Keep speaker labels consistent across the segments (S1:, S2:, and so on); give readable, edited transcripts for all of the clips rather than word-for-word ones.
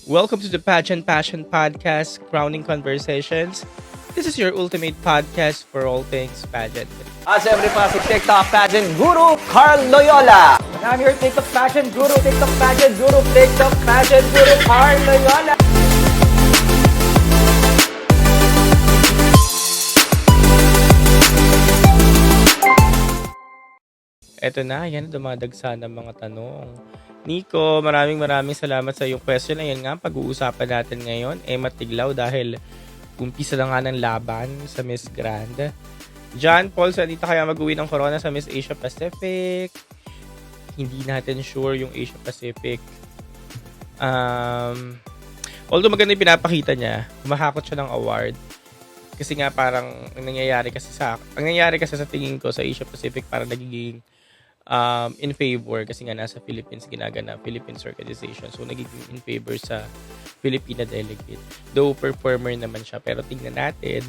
S1: Welcome to the Pageant Passion Podcast, Crowning Conversations. This is your ultimate podcast for all things pageant.
S2: Siyempre pa si TikTok Pageant Guru, Carl Loyola. And I'm your TikTok Pageant Guru, TikTok Pageant Guru, TikTok Pageant Guru, Carl Loyola.
S1: Eto na, yan, dumadagsa ng mga tanong. Nico, maraming salamat sa iyong question. Ayan nga, pag-uusapan natin ngayon, Emma Tiglaw dahil umpisa na nga ng laban sa Miss Grand. John Paul, dito kaya mag-uwi ng corona sa Miss Asia Pacific? Hindi natin sure yung Asia Pacific. Although maganda yung pinapakita niya, humahakot siya ng award. Kasi nga parang ang nangyayari kasi sa tingin ko sa Asia Pacific parang nagiging in favor kasi nga nasa Philippines ginagana, Philippines organization. So nagiging in favor sa Filipina delegate. Though performer naman siya, pero tingnan natin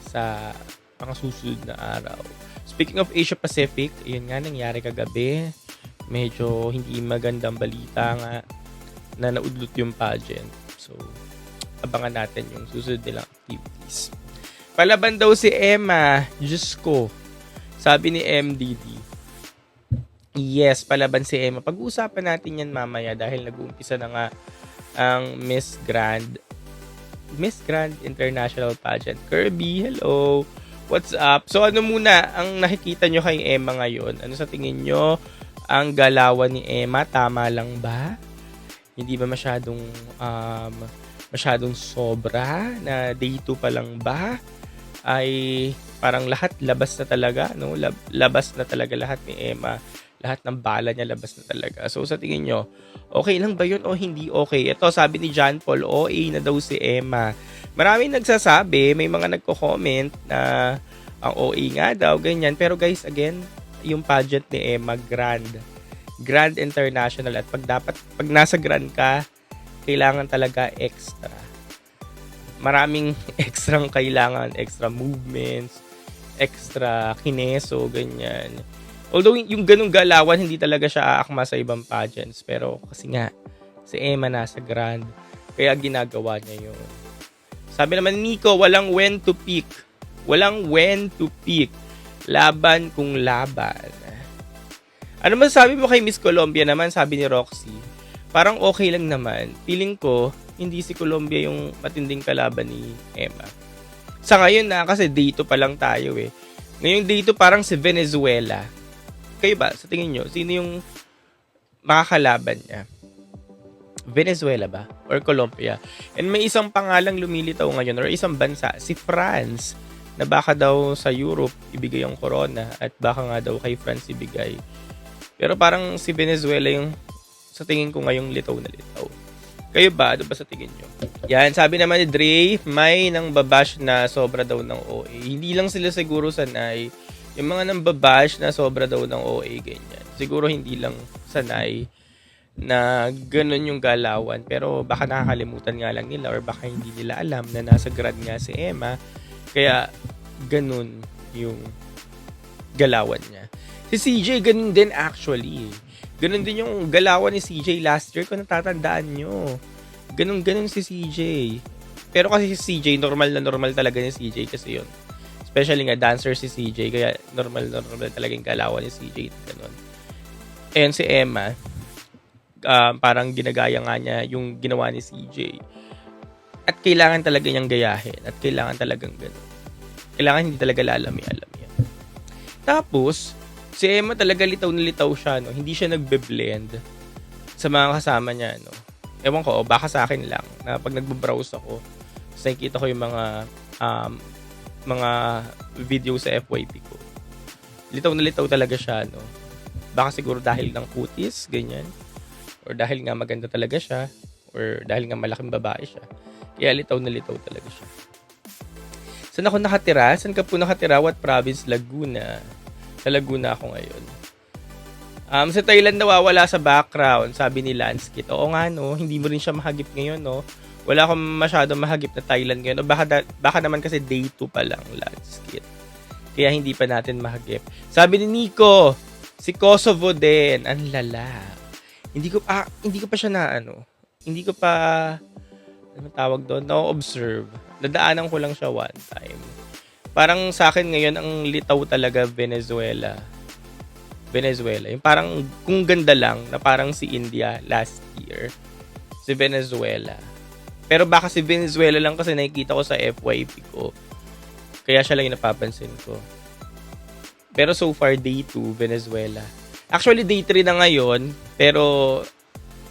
S1: sa mga susunod na araw. Speaking of Asia Pacific, yun nga nangyari kagabi. Medyo hindi magandang balita nga na naudlot yung pageant. So abangan natin yung susunod nilang activities. Palaban daw si Emma. Diyos ko. Sabi ni MDD. Yes, palaban si Emma. Pag-uusapan natin yan mamaya dahil nag-uumpisa na nga ang Miss Grand International Pageant. Kirby, hello. What's up? So ano muna ang nakikita nyo kay Emma ngayon? Ano sa tingin nyo? Ang galawan ni Emma, tama lang ba? Hindi ba masyadong sobra na day 2 pa lang ba? Ay parang lahat labas na talaga, no? Labas na talaga lahat ni Emma. Lahat ng bala niya labas na talaga. So sa tingin nyo, okay lang ba yun o hindi okay? Ito sabi ni John Paul, OA na daw si Emma. Maraming nagsasabi, may mga nagko-comment na ang OA nga daw, ganyan. Pero guys, again, yung pageant ni Emma, Grand International. At pag nasa Grand ka, kailangan talaga extra. Maraming extra kailangan, extra movements, extra kineso, ganyan. Although yung ganung galawan, hindi talaga siya aakma sa ibang pageants. Pero kasi nga, si Emma nasa Grand. Kaya ginagawa niya yun. Sabi naman Nico, walang when to pick. Walang when to pick. Laban kung laban. Ano masasabi mo kay Miss Colombia naman, sabi ni Roxy? Parang okay lang naman. Feeling ko, hindi si Colombia yung matinding kalaban ni Emma. Sa ngayon na, kasi day 2 pa lang tayo eh. Ngayong day 2 parang si Venezuela. Kayo ba, sa tingin nyo, sino yung makakalaban niya? Venezuela ba? Or Colombia? And may isang pangalang lumilitaw ngayon or isang bansa, si France, na baka daw sa Europe ibigay ang corona at baka nga daw kay France ibigay. Pero parang si Venezuela yung sa tingin ko ngayong litaw na litaw. Kayo ba? Ano ba sa tingin nyo? Yan, sabi naman ni Dre, may nang babash na sobra daw ng OA. Hindi lang sila siguro sanay. Yung mga nang babash na sobra daw ng OA, ganyan. Siguro hindi lang sanay na ganun yung galawan. Pero baka nakakalimutan nga lang nila or baka hindi nila alam na nasa Grand nga si Emma. Kaya ganun yung galawan niya. Si CJ, ganun din actually. Ganun din yung galawan ni CJ last year kung natatandaan nyo. Ganun si CJ. Pero kasi si CJ, normal talaga ni CJ kasi yun. Especially nga dancer si CJ, kaya normal talaga yung galawan ni CJ. Ganun. And si Emma, parang ginagaya nga niya yung ginawa ni CJ. At kailangan talaga niyang gayahin. At kailangan talagang ganun. Kailangan hindi talaga lalami yan. Tapos, si Emma talaga litaw na litaw siya, no? Hindi siya nagbe-blend sa mga kasama niya, no? Ewan ko, baka sa akin lang, na pag nagbo-browse ako, nakikita ko yung mga video sa FYP ko. Litaw na litaw talaga siya, no? Baka siguro dahil ng kutis, ganyan. Or dahil nga maganda talaga siya. Or dahil nga malaking babae siya. Kaya litaw na litaw talaga siya. Saan ako nakatira? Saan ka po nakatira? What province? Laguna. Sa Laguna ako ngayon. Sa Thailand nawawala sa background, sabi ni Lanskit. Oo nga, no? Hindi mo rin siya mahagip ngayon, no? Wala akong masyadong mahagip na Thailand ngayon. O baka naman kasi day 2 pa lang, Lanskit. Kaya hindi pa natin mahagip. Sabi ni Nico, si Kosovo din. Ang lala. Hindi ko pa siya na hindi ko pa ano tawag doon? Na-observe. Nadaanan ko lang siya one time. Parang sa akin ngayon, ang litaw talaga Venezuela. Venezuela. Yung parang, kung ganda lang, na parang si India last year. Si Venezuela. Pero baka si Venezuela lang kasi nakikita ko sa FYP ko. Kaya siya lang yung napapansin ko. Pero so far, day 2, Venezuela. Actually, day 3 na ngayon. Pero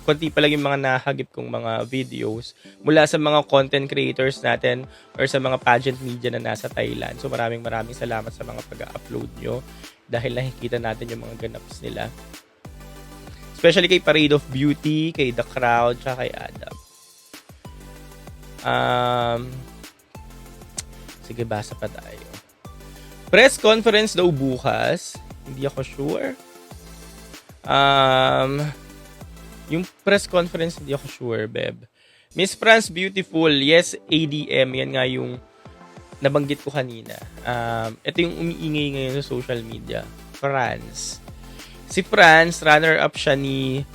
S1: konti pa lang yung mga nahagip kong mga videos mula sa mga content creators natin or sa mga pageant media na nasa Thailand. So maraming salamat sa mga pag-upload nyo dahil nakikita natin yung mga ganaps nila. Especially kay Parade of Beauty, kay The Crowd, tsaka kay Adam. Sige, basa pa tayo. Press conference daw bukas. Hindi ako sure. Yung press conference, hindi ako sure, Beb. Miss France Beautiful, yes, ADM. Yan nga yung nabanggit ko kanina. Ito yung umiingay ngayon sa social media. France. Si France, runner-up siya ni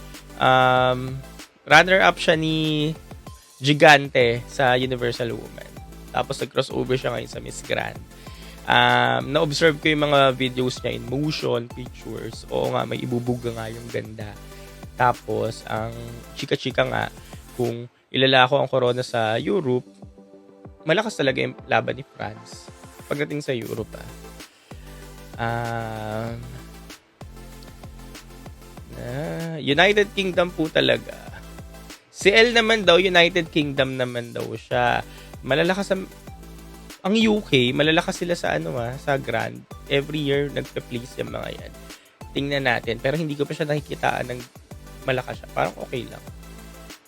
S1: Gigante sa Universal Woman. Tapos nag-crossover siya ngayon sa Miss Grand. Na-observe ko yung mga videos niya in motion, pictures. Oo nga, may ibubuga nga yung ganda. Tapos, ang chika-chika nga, kung ilalako ang corona sa Europe, malakas talaga yung laban ni France. Pagdating sa Europe, United Kingdom po talaga. Si L naman daw, United Kingdom naman daw siya. Malalakas ang UK, malalakas sila sa sa Grand. Every year, nagpe-place yung mga yan. Tingnan natin. Pero hindi ko pa siya nakikitaan ng malakas siya. Parang okay lang.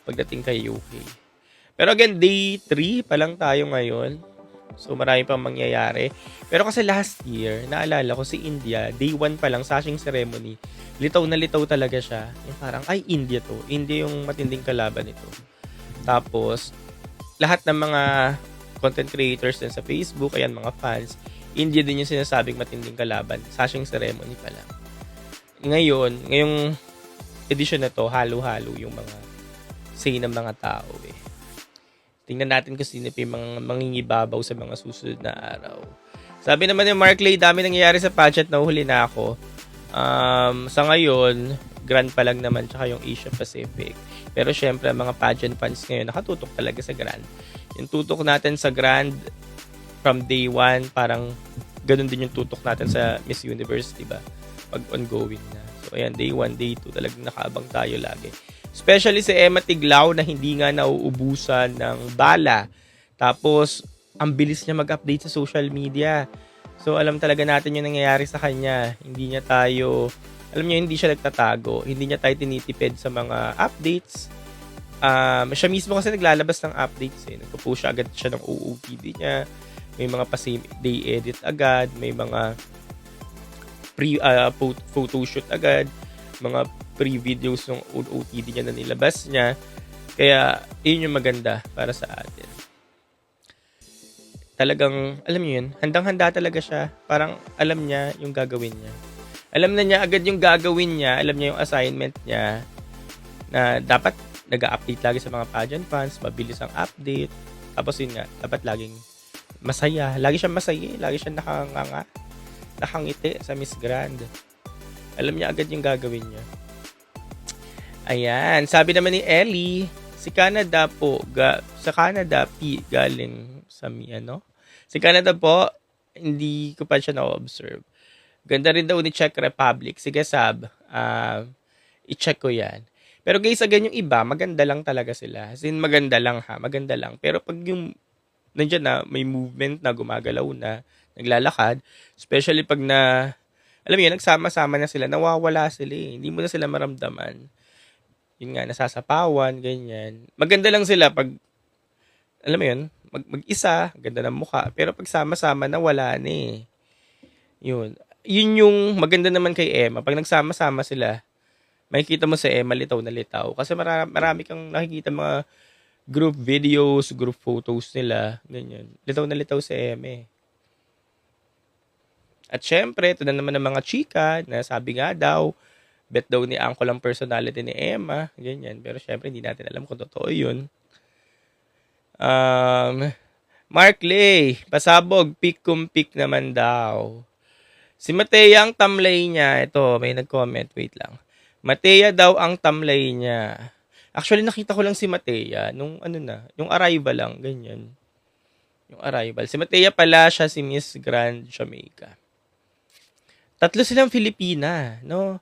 S1: Pagdating kay UK. Pero again, day 3 pa lang tayo ngayon. So, marami pang mangyayari. Pero kasi last year, naalala ko si India, day 1 pa lang, sashing ceremony. Litaw na litaw talaga siya. Yung parang, ay, India to. India yung matinding kalaban nito. Tapos, lahat ng mga content creators din sa Facebook, ayan, mga fans, India din yung sinasabing matinding kalaban. Sashing ceremony pa lang. Ngayong edition na to, halo-halo yung mga say ng mga tao eh. Tingnan natin kung sino pa yung mga mangingibabaw sa mga susunod na araw. Sabi naman ni Mark Lay, dami nangyayari sa pageant, nahuhuli na ako. Sa ngayon, Grand pa lang naman, tsaka yung Asia Pacific. Pero syempre, mga pageant fans ngayon, nakatutok talaga sa Grand. Yung tutok natin sa Grand from day 1, parang ganun din yung tutok natin sa Miss Universe, diba? Pag ongoing na. So, ayan, day 1, day 2, talagang nakaabang tayo lagi. Especially si Emma Tiglao na hindi nga nauubusan ng bala. Tapos, ang bilis niya mag-update sa social media. So, alam talaga natin yung nangyayari sa kanya. Hindi niya tayo, alam niyo, hindi siya nagtatago. Hindi niya tayo tinitipid sa mga updates. Siya mismo kasi naglalabas ng updates eh. Nagpo-post agad siya ng OOTD niya. May mga pa-same day edit agad. May mga photoshoot agad. Mga pre-videos ng OOTD niya na nilabas niya. Kaya, yun yung maganda para sa atin. Talagang, alam niyo yun, handang-handa talaga siya. Parang alam niya yung gagawin niya. Alam na niya agad yung gagawin niya. Alam niya yung assignment niya. Na dapat nag-update lagi sa mga pageant fans. Mabilis ang update. Tapos yun nga, dapat laging masaya. Lagi siyang masaya. Lagi siyang nakangiti sa Miss Grand. Alam niya agad yung gagawin niya. Ayan. Sabi naman ni Ellie, si Canada po, sa Canada, galing sa Si Canada po, hindi ko pa siya na-observe. Ganda rin daw ni Czech Republic. Sige, Sab, i-check ko yan. Pero guys, again, yung iba, maganda lang talaga sila. As in, maganda lang ha, maganda lang. Pero pag yung, nandiyan na, may movement na, gumagalaw na, naglalakad, especially pag alam mo yun, nagsama-sama na sila, nawawala sila eh. Hindi mo na sila maramdaman. Yun nga, nasasapawan, ganyan. Maganda lang sila pag, alam mo yun, mag-isa, ganda ng mukha. Pero pag sama-sama na, wala na eh. Yun. Yun yung maganda naman kay Emma. Pag nagsama-sama sila, makikita mo sa Emma, litaw na litaw. Kasi marami kang nakikita mga group videos, group photos nila, ganyan. Litaw na litaw sa Emma eh. At syempre, ito na naman ng mga chika na sabi nga daw, bet daw ni Uncle ang personality ni Emma, ganyan. Pero syempre, hindi natin alam kung totoo yun. Um, Mark Lay, pasabog, pick kung pick naman daw. Si Matea ang tamlay niya. Ito, may nag-comment. Wait lang. Matea daw ang tamlay niya. Actually, nakita ko lang si Matea nung ano na, yung arrival lang, ganyan. Yung arrival. Si Matea pala siya si Miss Grand Jamaica. Tatlo silang Filipina, no?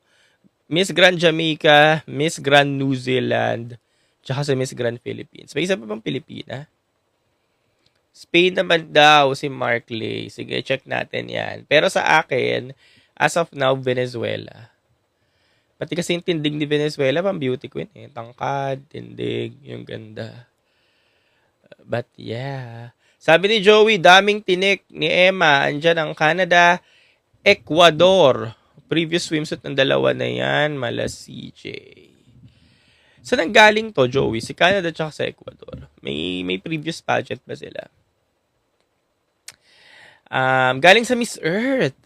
S1: Miss Grand Jamaica, Miss Grand New Zealand, tsaka si Miss Grand Philippines. May isa pa bang Pilipina? Spain naman daw si Mark Lay. Sige, check natin yan. Pero sa akin, as of now, Venezuela. Pati kasi yung tindig ni Venezuela, pang beauty queen eh. Tangkad, tindig, yung ganda. But yeah. Sabi ni Joey, daming tinik ni Emma. Andyan ang Canada, Ecuador. Previous swimsuit ng dalawa na yan, mala CJ. Saan ang galing to, Joey? Si Canada tsaka sa Ecuador. May previous pageant ba sila? Galing sa Miss Earth.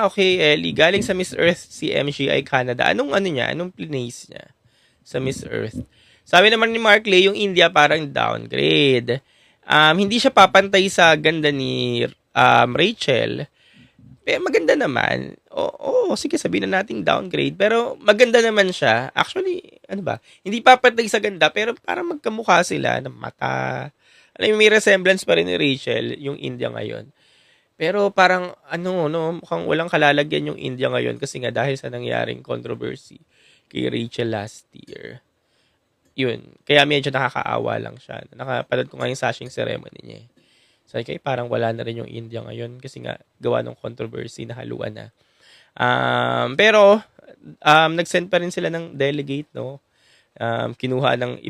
S1: Okay, Ellie. Galing sa Miss Earth si MGI Canada. Anong niya? Anong place niya sa Miss Earth? Sabi naman ni Mark Lay, yung India parang downgrade. Hindi siya papantay sa ganda ni Rachel. Pero maganda naman. Sige, sabihin na nating downgrade. Pero maganda naman siya. Actually, ano ba? Hindi papantay sa ganda, pero parang magkamukha sila ng mata. Alam mo, may resemblance pa rin ni Rachel, yung India ngayon. Pero parang, mukhang walang kalalagyan yung India ngayon kasi nga dahil sa nangyaring controversy kay Rachel last year. Yun. Kaya medyo nakakaawa lang siya. Nakapanood ko nga yung sashing ceremony niya. So, parang wala na rin yung India ngayon kasi nga gawa ng controversy na haluan na. Pero, nag-send pa rin sila ng delegate, no? Kinuha ng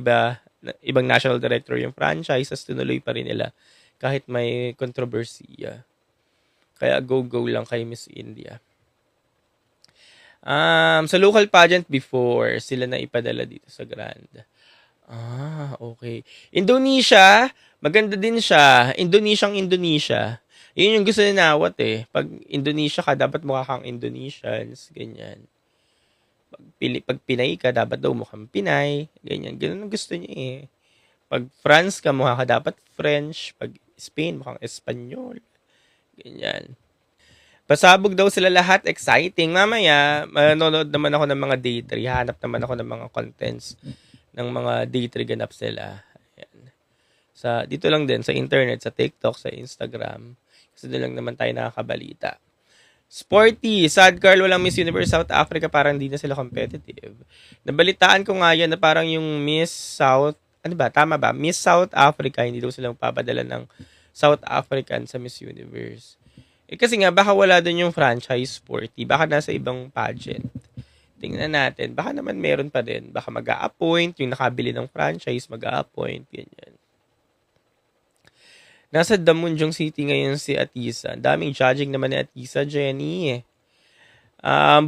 S1: ibang national director yung franchise, as tinuloy pa rin nila kahit may controversy. Kaya go lang kay Miss India. Sa local pageant before, sila na ipadala dito sa Grand. Okay. Indonesia, maganda din siya. Indonesia. Yun yung gusto ni Nawat eh. Pag Indonesia ka, dapat mukha kang Indonesians. Ganyan. Pag Pinay ka, dapat daw mukhang Pinay. Ganyan. Ganun ang gusto niya eh. Pag France ka, mukha ka dapat French. Pag Spain, mukhang Espanyol. Ganyan. Pasabog daw sila lahat. Exciting. Mamaya, manonood naman ako ng mga day 3. Hanap naman ako ng mga contents ng mga day 3 ganap sila. Ayan. Dito lang din, sa internet, sa TikTok, sa Instagram. Kasi doon lang naman tayo nakakabalita. Sporty, sad girl, walang Miss Universe South Africa, parang hindi na sila competitive. Nabalitaan ko nga yan na parang yung Miss South, tama ba? Miss South Africa, hindi daw silang papadala ng South African sa Miss Universe. Kasi nga, baka wala doon yung franchise Sporty, baka nasa ibang pageant. Tingnan natin, baka naman meron pa din. Baka mag-a-appoint, yung nakabili ng franchise, mag-a-appoint, ganyan. Nasa Damunjong City ngayon si Atisa. Daming judging naman ni Atisa, Jenny.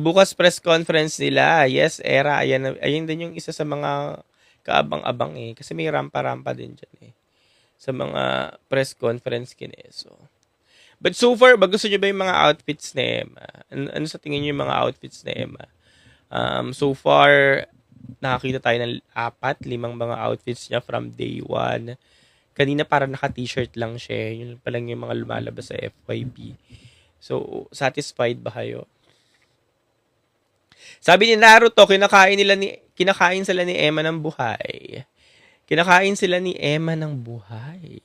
S1: Bukas press conference nila. Yes, Era. Ayan din yung isa sa mga kaabang-abang eh. Kasi may rampa-rampa din dyan eh. Sa mga press conference kineso. But so far, gusto nyo ba yung mga outfits ni Emma? Ano sa tingin nyo yung mga outfits ni Emma? So far, nakakita tayo ng 4-5 mga outfits niya from day 1. Kanina parang naka-t-shirt lang siya. Yun pa lang yung mga lumalabas sa FYP. So, satisfied ba kayo? Sabi ni Naruto, kinakain sila ni Emma ng buhay. Kinakain sila ni Emma ng buhay.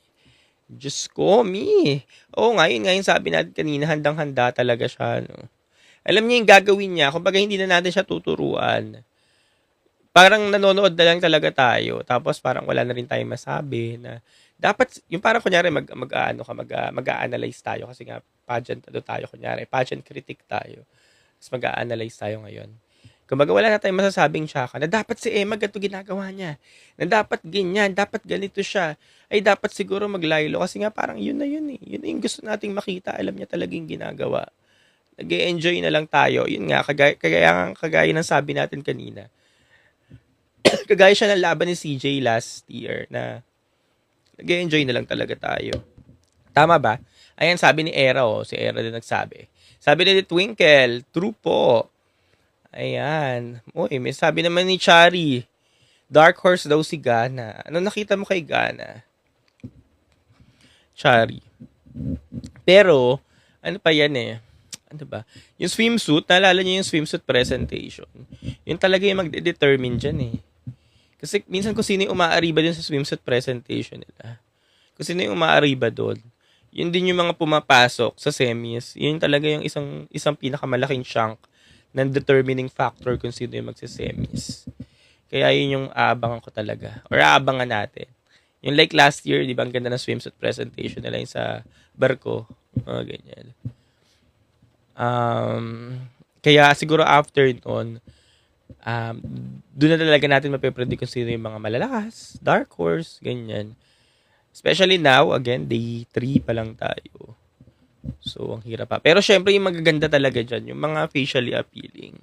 S1: Diyos ko, ngayon sabi natin kanina, handang-handa talaga siya. No? Alam niya yung gagawin niya. Kumbaga, hindi na natin siya tuturuan. Parang nanonood na lang talaga tayo. Tapos parang wala na rin tayong masabi na dapat, yung parang kunyari mag-a-analyze tayo kasi nga pageant tayo kunyari. Pageant critic tayo. Tapos mag-a-analyze tayo ngayon. Kumbaga wala na tayong masasabing tsaka na dapat si Emma ganito ginagawa niya. Na dapat ganyan, dapat ganito siya. Ay dapat siguro maglaylo kasi nga parang yun na yun eh. Yun na yung gusto nating makita. Alam niya talagang ginagawa. Nag-e-enjoy na lang tayo. Yun nga, kagaya ng sabi natin kanina. Kagaya siya ng laban ni CJ last year na nag-enjoy na lang talaga tayo. Tama ba? Ayan, sabi ni Era, si Era din nagsabi. Sabi ni Twinkle, true po. Ayan. May sabi naman ni Chari. Dark horse daw si Gana. Ano nakita mo kay Gana? Chari. Pero, ano pa yan eh? Ano ba? Yung swimsuit, naalala niyo yung swimsuit presentation. Yun talaga yung magde-determine dyan eh. Kasi minsan kung sino yung umaariba dun sa swimsuit presentation nila. Kung sino yung umaariba doon. Yun din yung mga pumapasok sa semis. Yun talaga yung isang pinakamalaking chunk ng determining factor kung sino yung magsa-semis. Kaya yun yung aabangan ko talaga. Or aabangan natin. Yung like last year, di ba, ang ganda ng swimsuit presentation nila yung sa barko. Mga ganyan. Kaya siguro after nun, doon na talaga natin mapipredict kung sino yung mga malalakas, dark horse, ganyan. Especially now, again, day 3 pa lang tayo. So, ang hirap pa. Pero syempre, yung magaganda talaga dyan, yung mga facially appealing.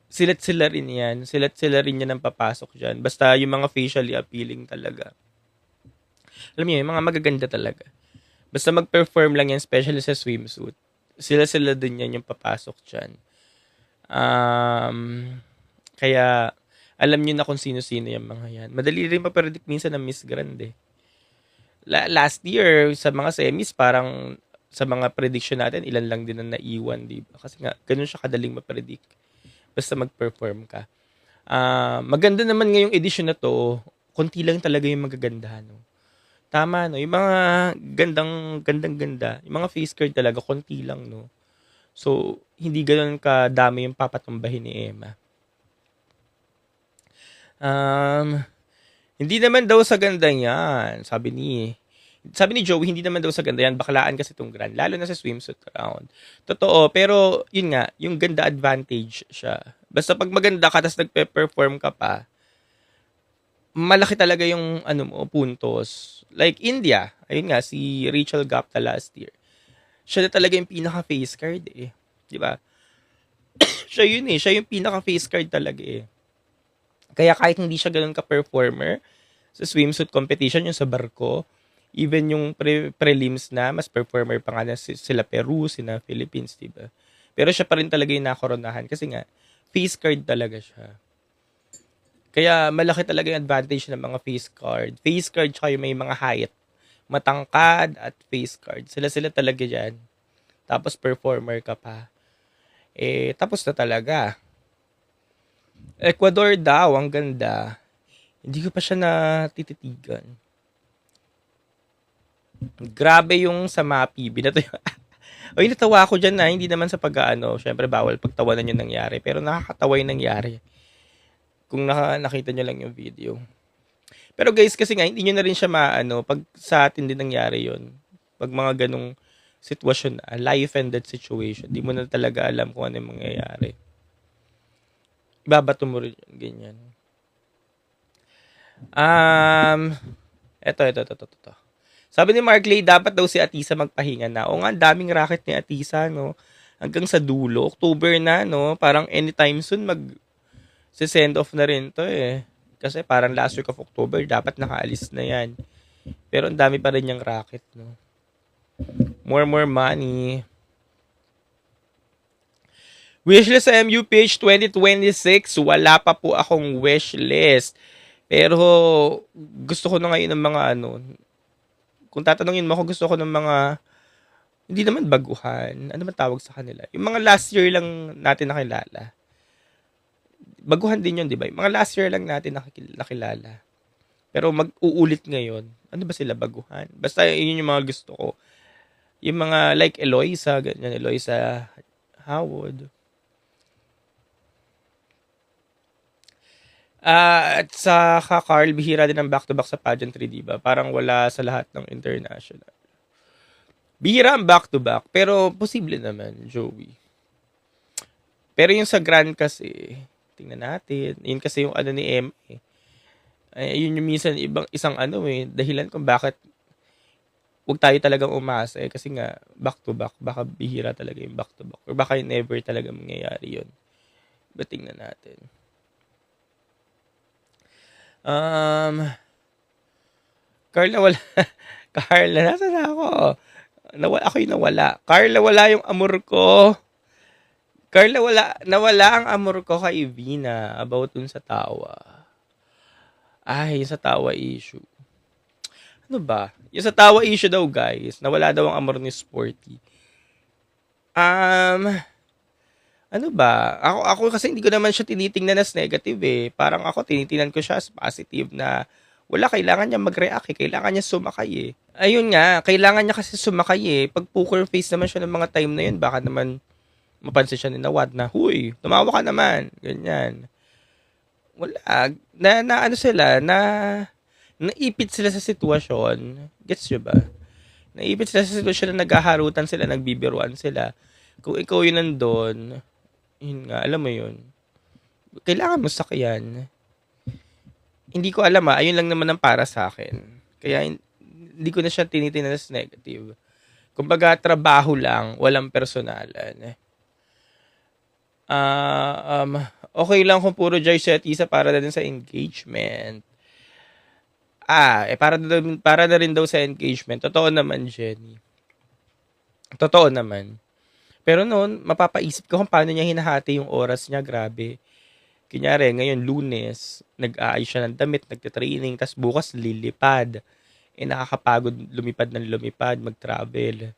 S1: Silat sila rin yan. Silat sila rin yan ang papasok dyan. Basta yung mga facially appealing talaga. Alam niyo, yung mga magaganda talaga. Basta mag-perform lang yan, especially sa swimsuit. Sila din yan yung papasok dyan. Kaya, alam niyo na kung sino-sino yung mga yan. Madali rin pa-predict minsan ng Miss Grande. Last year, sa mga semis, parang sa mga prediction natin, ilan lang din ang naiwan, di ba? Kasi nga, ganun siya kadaling ma-predict. Basta mag-perform ka. Maganda naman ngayong edition na to, konti lang talaga yung magaganda, no? Tama, no? Yung mga ganda. Yung mga face card talaga, konti lang, no? So, hindi ganun kadami yung papatumbahin ni Emma. Hindi naman daw sa ganda yan, sabi ni Joey, hindi naman daw sa ganda yan, baklaan kasi itong grand, lalo na sa swimsuit round. Totoo, pero yun nga, yung ganda advantage siya. Basta pag maganda ka, tapos nagpe-perform ka pa, malaki talaga yung puntos. Like India, ayun nga, si Rachel Gapta last year. Siya na talaga yung pinaka-face card eh. Di ba? Siya yung pinaka-face card talaga eh. Kaya kahit hindi siya ganun ka-performer sa swimsuit competition, yung sa barko, even yung prelims na, mas performer pa nga na sila Peru, sila Philippines, diba? Pero siya pa rin talaga yung nakoronahan kasi nga, face card talaga siya. Kaya malaki talaga yung advantage ng mga face card. Face card tsaka yung may mga height. Matangkad at face card. Sila talaga dyan. Tapos performer ka pa. Tapos na talaga. Ecuador daw, ang ganda. Hindi ko pa siya natititigan. Grabe yung sa MAPI. Oy, natawa ako dyan na. Hindi naman sa pag-ano. Siyempre, bawal pagtawanan yung nangyari. Pero nakakatawa yung nangyari. Kung nakita nyo lang yung video. Pero guys, kasi nga, hindi nyo na rin siya pag sa atin din nangyari yon. Pag mga ganong sitwasyon na, life and death situation, di mo na talaga alam kung ano yung mangyayari. Ibabato mo rin yun, ganyan. Ito. Sabi ni Mark Lay, dapat daw si Atisa magpahinga na. O nga, daming racket ni Atisa, no? Hanggang sa dulo, October na, no? Parang anytime soon, send off na rin to eh. Kasi parang last week of October, dapat nakaalis na yan. Pero ang dami pa rin yung racket, no? More money. Wishlist sa MUPH 2026, wala pa po akong wishlist. Pero gusto ko na ngayon ng mga kung tatanungin mo ako, gusto ko ng mga, hindi naman baguhan, ano man tawag sa kanila? Yung mga last year lang natin nakilala. Baguhan din yun, di ba? Yung mga last year lang natin nakilala. Pero mag-uulit ngayon. Ano ba sila baguhan? Basta yun yung mga gusto ko. Yung mga like Eloisa, ganyan, Eloisa Howard. At sa Carl, bihira din ang back-to-back sa pageantry, di ba? Parang wala sa lahat ng international. Bihira ang back-to-back, pero posible naman, Joey. Pero yung sa Grand kasi, tingnan natin. Yun kasi yung ni M. Yun yung minsan isang dahilan kung bakit huwag tayo talagang umasa kasi nga back-to-back, baka bihira talaga yung back-to-back. Or baka never talaga mangyayari yun. But tingnan natin. Carla, wala. Carla, nasa na ako? Ako yung nawala. Carla, wala yung amor ko. Carla, nawala ang amor ko kay Vina about dun sa tawa. Ay, yung sa tawa issue. Ano ba? Yung sa tawa issue daw, guys, nawala daw ang amor ni Sporty. Um, ano ba? Ako kasi hindi ko naman siya tinitingnan as negative eh. Parang ako tinitingnan ko siya as positive na wala, kailangan niya mag-react eh. Kailangan niya sumakay eh. Ayun nga, kailangan niya kasi sumakay eh. Pag poker face naman siya ng mga time na yun, baka naman mapansin siya ni Nawad na, huy, tumawa ka naman. Ganyan. Wala. Na ano sila, naipit sila sa sitwasyon. Gets nyo ba? Naipit sila sa sitwasyon na naghaharutan sila, nagbibiruan sila. Kung ikaw yun nandun, yun nga, alam mo yun. Kailangan mo sakyan. Hindi ko alam ayun lang naman ang para sa akin. Kaya hindi ko na siya tinitingnan as negative. Kumbaga, trabaho lang, walang personalan. Okay lang kung puro Joy Setisa para na din sa engagement. Para na rin daw sa engagement. Totoo naman, Jenny. Totoo naman. Pero noon, mapapaisip ko kung paano niya hinahati yung oras niya, grabe. Kunyari, ngayon, Lunes, nag-aayos siya ng damit, nagte-training, tas bukas lilipad. Nakakapagod lumipad ng lumipad, mag-travel.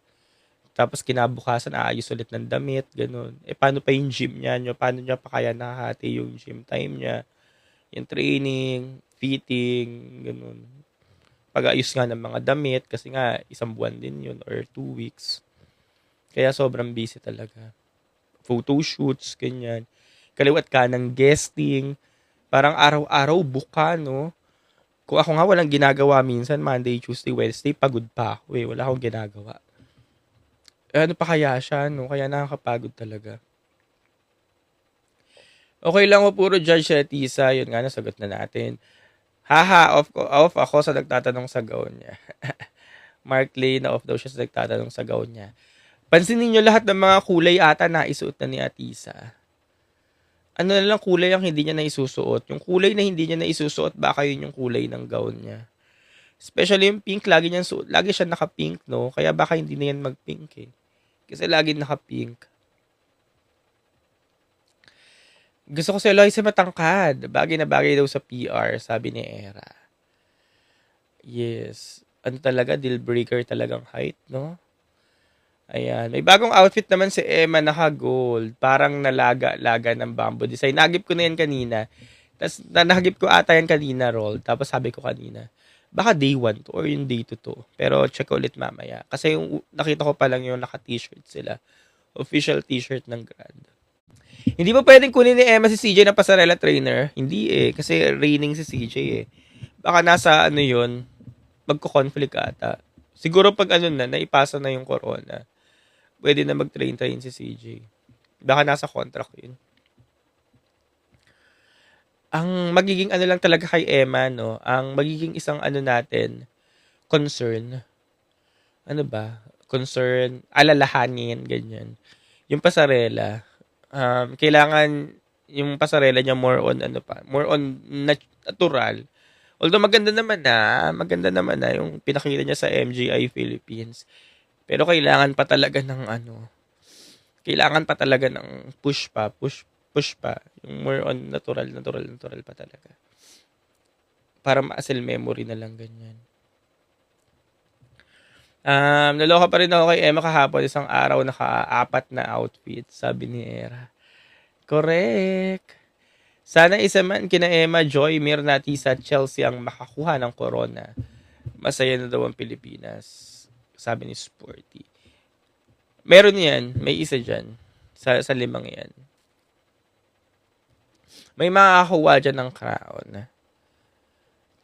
S1: Tapos kinabukasan, aayos ulit ng damit, ganun. Paano pa yung gym niya? Paano niya pa kaya nahati yung gym time niya? Yung training, fitting, ganun. Pag-ayos nga ng mga damit, kasi nga, isang buwan din yun, or 2 weeks. Kaya sobrang busy talaga. Photoshoots, ganyan. Kaliwat ka ng guesting. Parang araw-araw buka, no? Kung ako nga walang ginagawa minsan, Monday, Tuesday, Wednesday, pagod pa ako eh. Wala akong ginagawa. Ano pa kaya siya, no? Kaya nakakapagod talaga. Okay lang ko puro Judge Setisa. Yun nga, nasagot na natin. Haha, off ako sa nagtatanong sa gown niya. Mark Lay na off daw siya sa nagtatanong sa gown niya. Pansinin niyo lahat ng mga kulay ata na isuot na ni Atisa. Ano na lang kulay ang hindi niya na isusuot. Yung kulay na hindi niya na isusuot, baka yun yung kulay ng gown niya. Especially yung pink, lagi siya naka-pink, no? Kaya baka hindi na yan mag-pink eh. Kasi lagi naka-pink. Gusto ko si Eloy si matangkad. Bagay na bagay daw sa PR, sabi ni Era. Yes. Ano talaga, deal breaker talagang height, no? Ayan. May bagong outfit naman si Emma, naka-gold. Parang nalaga-laga ng bamboo design. Nagip ko na yan kanina. Tapos, nahagip ko ata yan kanina, roll. Tapos sabi ko kanina, baka day 1 to or yung day 2 to. Pero check ulit mamaya. Kasi yung nakita ko pa lang yung naka-t-shirt sila. Official t-shirt ng Grand. Hindi ba pwedeng kunin ni Emma si CJ na pasarela trainer? Hindi eh. Kasi raining si CJ eh. Baka nasa ano yun, magko-conflict ata. Siguro pag ano na, naipasa na yung corona, pwede na mag-train si CJ. Baka nasa contract yun. Ang magiging ano lang talaga kay Emma, no? Ang magiging isang ano natin, concern. Ano ba? Concern, alalahanin, ganyan. Yung pasarela, kailangan yung pasarela niya more on natural. Although maganda naman na yung pinakita niya sa MGI Philippines. Pero kailangan pa talaga ng push pa. Yung more on natural pa talaga. Para ma-muscle memory na lang ganyan. Naloka pa rin ako kay Emma kahapon, isang araw naka-4 na outfit, sabi ni Era. Correct. Sana isa man kina Emma, Joy, Mirna, Tisa, Chelsea ang makakuha ng corona. Masaya na daw ang Pilipinas. Sabi ni Sporty. Meron yan. May isa dyan. Sa 5 yan. May makakakuha dyan ng crown.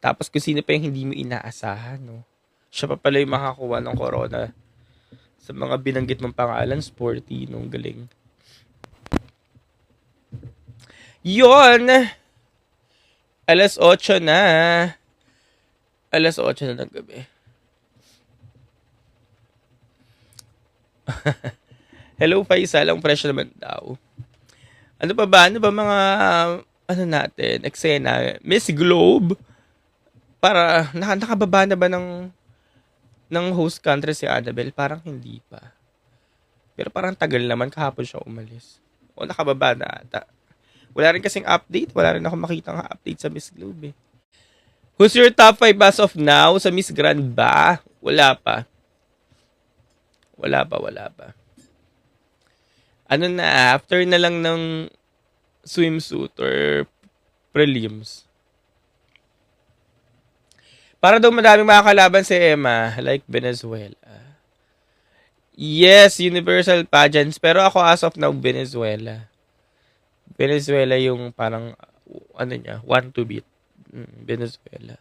S1: Tapos kung sino pa yung hindi mo inaasahan, no? Siya pa pala yung makakuha ng corona. Sa mga binanggit mong pangalan, Sporty, nung galing. Yon! Alas 8 na. Alas 8 na ng gabi. Hello, Faisal. Ang fresh naman daw. Ano pa ba? Ano ba mga, natin, eksena? Miss Globe? Para, nakababa na ba ng host country si Annabelle? Parang hindi pa. Pero parang tagal naman, kahapon siya umalis. O nakababa na ata. Wala rin kasing update. Wala rin ako makita ng update sa Miss Globe eh. Who's your top 5 as of now sa Miss Grand ba? Wala pa. Wala pa. Ano na, after na lang ng swimsuit or prelims. Para daw madaming makakalaban si Emma, like Venezuela. Yes, universal pageants. Pero ako as of now, Venezuela. Venezuela yung parang, ano niya, one to beat. Venezuela.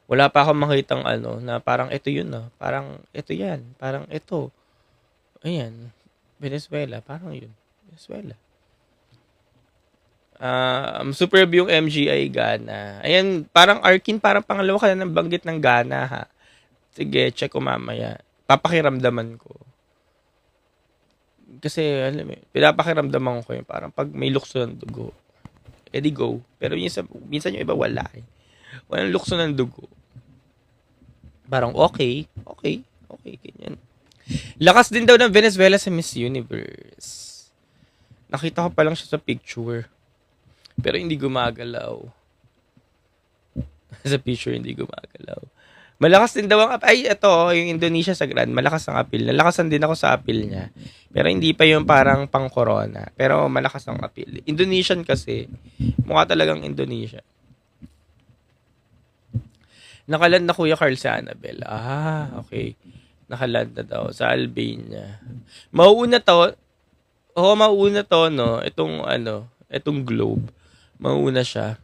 S1: Wala pa akong makitang ano, na parang ito yun, no? Parang ito yan. Parang ito. Ayan. Venezuela. Parang yun. Venezuela. Superb yung MGI Ghana. Ayan, parang Arkin, parang pangalawa ka na ng banggit ng Ghana, ha? Sige, check ko mamaya. Papakiramdaman ko. Kasi, alam mo, pinapakiramdaman ko yun. Parang pag may lukso ng dugo, edi go. Pero minsan yung iba wala eh. Walang lukso ng dugo. Parang okay, ganyan. Lakas din daw ng Venezuela sa Miss Universe. Nakita ko pa lang siya sa picture. Pero hindi gumagalaw. Sa picture, hindi gumagalaw. Malakas din daw ang ito, yung Indonesia sa Grand, malakas ang appeal. Nalakasan din ako sa appeal niya. Pero hindi pa yung parang pang-corona. Pero malakas ang appeal. Indonesian kasi, mukha talagang Indonesia. Nakaland na Kuya Carl sa Annabelle. Okay. Nakaland na daw sa Albania. Mauuna to, no? Itong globe. Mauuna siya.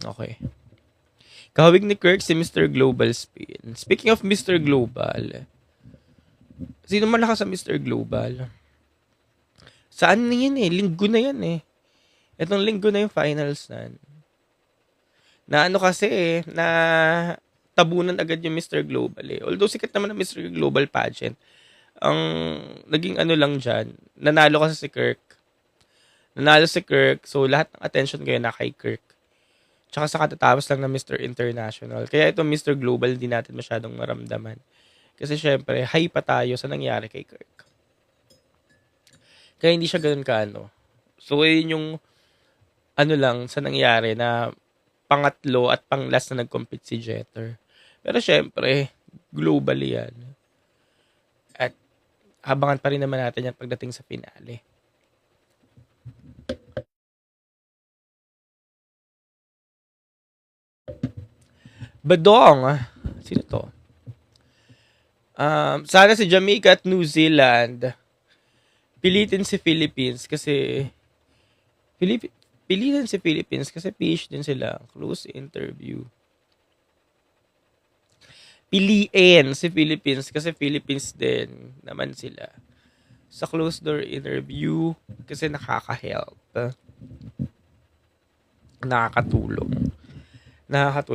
S1: Okay. Kahawig ni Kirk si Mr. Global Spin. Speaking of Mr. Global, sino malakas sa Mr. Global? Saan na yan eh? Linggo na yan eh. Itong linggo na yung finals na. Na ano kasi eh, na tabunan agad yung Mr. Global eh. Although sikat naman ang Mr. Global pageant, ang naging ano lang dyan, nanalo kasi si Kirk. So lahat ng attention kayo na kay Kirk. Tsaka sa katatapos lang ng Mr. International. Kaya itong Mr. Global, hindi natin masyadong maramdaman. Kasi syempre, high pa tayo sa nangyari kay Kirk. Kaya hindi siya ganun kaano. So yun yung ano lang sa nangyari na pangatlo at panglas na nag-compete si Jeter. Pero syempre, global yan. At abangan pa rin naman natin yan pagdating sa finale. Badong. Sino to? Sana si Jamaica at New Zealand pilitin si Philippines kasi pilitin si Philippines kasi PH din sila. Close interview. Piliin si Philippines kasi Philippines din naman sila. Sa closed door interview kasi nakaka-help. Nakakatulong.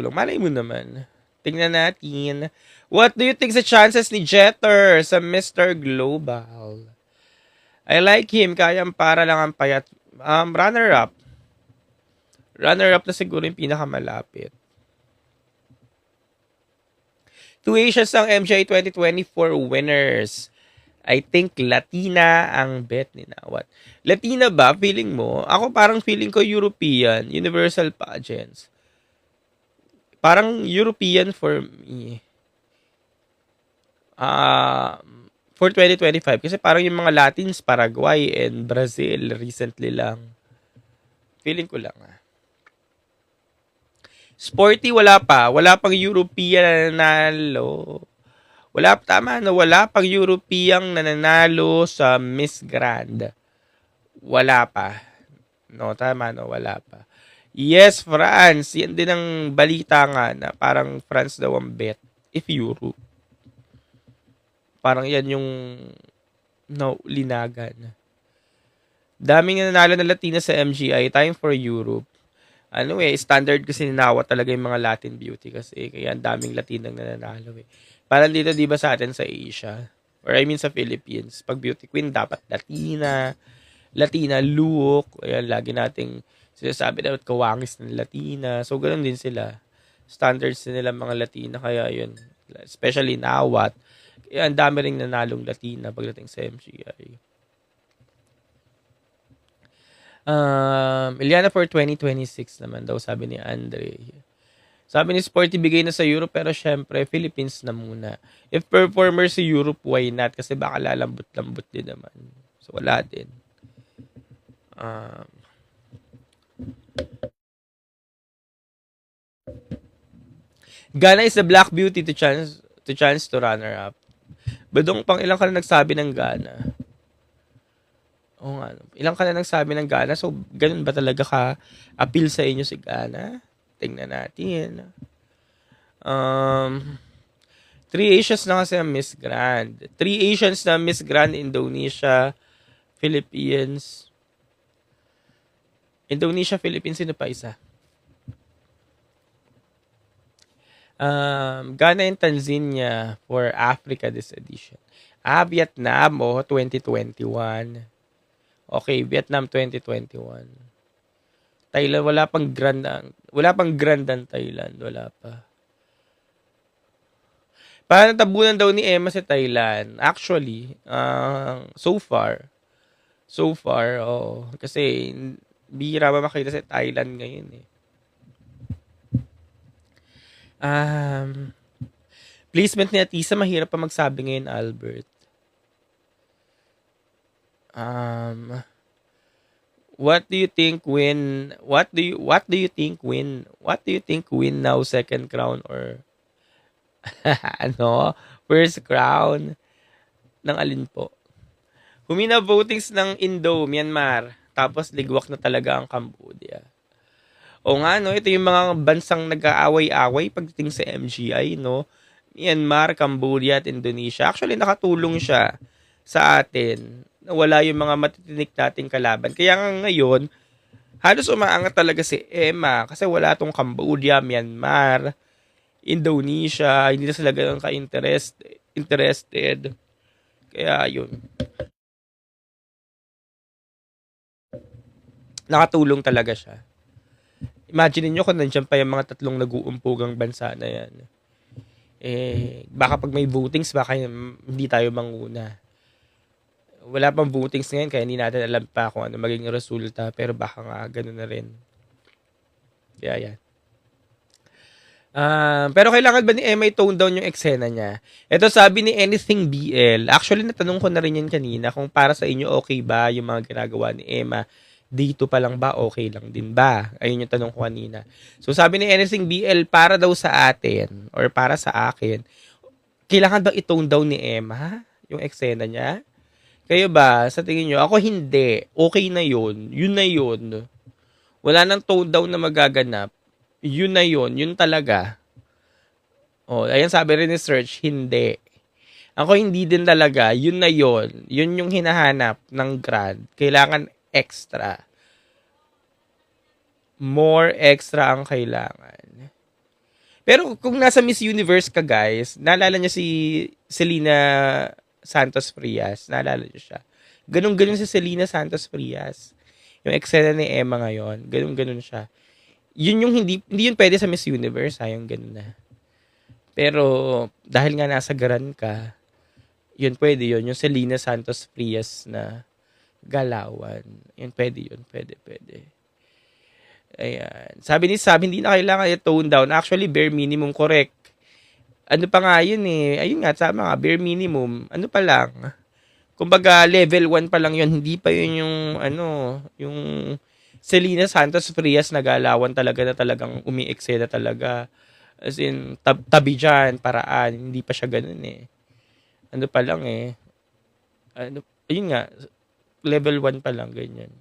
S1: Malay mo naman. Tingnan natin. What do you think sa chances ni Jeter sa Mr. Global? I like him. Kayang para lang ang payat. Runner-up. Runner-up na siguro yung pinakamalapit. 2 Asians ang MGI 2024 winners. I think Latina ang bet ni Nawat. Latina ba? Feeling mo? Ako parang feeling ko European. Universal pageants. Parang European for me. For 2025. Kasi parang yung mga Latins, Paraguay and Brazil, recently lang. Feeling ko lang. Sporty, wala pa. Wala pang European na nanalo. Wala pang European na nanalo sa Miss Grand. Wala pa. Wala pa. Yes, France. Yan din ang balita nga na parang France daw ang bet. If Europe. Parang yan yung linagan. Daming nanalo na Latina sa MGI. Time for Europe. Standard kasi ninawa talaga yung mga Latin beauty kasi kaya ang daming Latinang nanalo eh. Parang dito di ba sa atin sa Asia? Or I mean sa Philippines. Pag beauty queen dapat Latina look. Ayan, lagi nating sinasabi dapat kawangis ng Latina. So, ganoon din sila. Standards din nila mga Latina. Kaya yun. Especially Nawat. Kaya ang dami rin nanalong Latina pagdating sa MGI. Iliana for 2026 naman daw, sabi ni Andre. Sabi ni Sporty, bigay na sa Europe, pero syempre, Philippines na muna. If performer sa Europe, why not? Kasi baka lalambot-lambot din naman. So, wala din. Um, Ghana is the Black Beauty to runner up. Badong, pang ilang ka na nagsabi ng Ghana? Oo nga. Ilang ka na nagsabi ng Ghana? So, ganun ba talaga ka-appeal sa inyo si Ghana? Tingnan natin. Three Asians na kasi ang Miss Grand. Three Asians na Miss Grand, Indonesia, Philippines. Indonesia, Philippines, sino pa isa? Ghana and Tanzania for Africa this edition. Vietnam, 2021. Okay, Vietnam 2021. Thailand, wala pang grand ang Thailand, wala pa. Parang tabunan daw ni Emma sa Thailand. Actually, so far, kasi bihira ba makita sa Thailand ngayon eh. Placement ni Atisa, mahirap pa magsabi ngayon, Albert. What do you think win now, second crown or first crown ng alin po? Humina votings ng Indo, Myanmar, tapos ligwak na talaga ang Cambodia. O nga, ito yung mga bansang nag-aaway-away pagdating sa MGI, Myanmar, Cambodia at Indonesia. Actually, nakatulong siya sa atin na wala yung mga matitinik nating kalaban. Kaya nga ngayon, halos umaangat talaga si Emma kasi wala tong Cambodia, Myanmar, Indonesia, hindi na sila ganun ka-interested. Kaya yun. Nakatulong talaga siya. Imagine niyo kung nandiyan pa yung mga tatlong nag-uumpugang bansa na yan. Baka pag may votings, baka hindi tayo manguna. Wala pang votings ngayon, kaya hindi natin alam pa kung ano magiging resulta. Pero baka nga, ganun na rin. Kaya yan. Pero kailangan ba ni Emma i-tone down yung eksena niya? Ito sabi ni Anything BL. Actually, natanong ko na rin yan kanina kung para sa inyo okay ba yung mga ginagawa ni Emma. Dito pa lang ba? Okay lang din ba? Ayun yung tanong ko kanina. So sabi ni Anything BL, para daw sa atin or para sa akin, kailangan ba i-tone down ni Emma yung eksena niya? Kayo ba? Sa tingin nyo? Ako hindi. Okay na yun. Yun na yun. Wala nang tone down na magaganap. Yun na yun. Yun talaga. Ayan sabi rin ni Search, hindi. Ako hindi din talaga. Yun na yun. Yun yung hinahanap ng grad. Kailangan extra. More extra ang kailangan. Pero kung nasa Miss Universe ka guys, naalala niyo si Selena Santos Frias. Naalala niyo siya. Ganun-ganun si Selena Santos Frias. Yung eksena ni Emma ngayon. Ganun-ganun siya. Yun yung hindi yun pwede sa Miss Universe. Yung ganun na. Pero dahil nga nasa garan ka, yun pwede yun. Yung Selena Santos Frias na galawan. Yun pwede yun. Pwede. Ayan. Sabi hindi na kailangan i-tone down. Actually, bare minimum correct. Ano pa nga yun eh. Ayun nga, tama nga. Bare minimum. Ano pa lang. Kumbaga, level 1 pa lang yun. Hindi pa yun yung Selena Santos Frias na galawan talaga na talagang umi-eksena talaga. As in, tabi dyan, paraan. Hindi pa siya ganun eh. Ano pa lang eh. Ayun nga, level 1 pa lang, ganyan.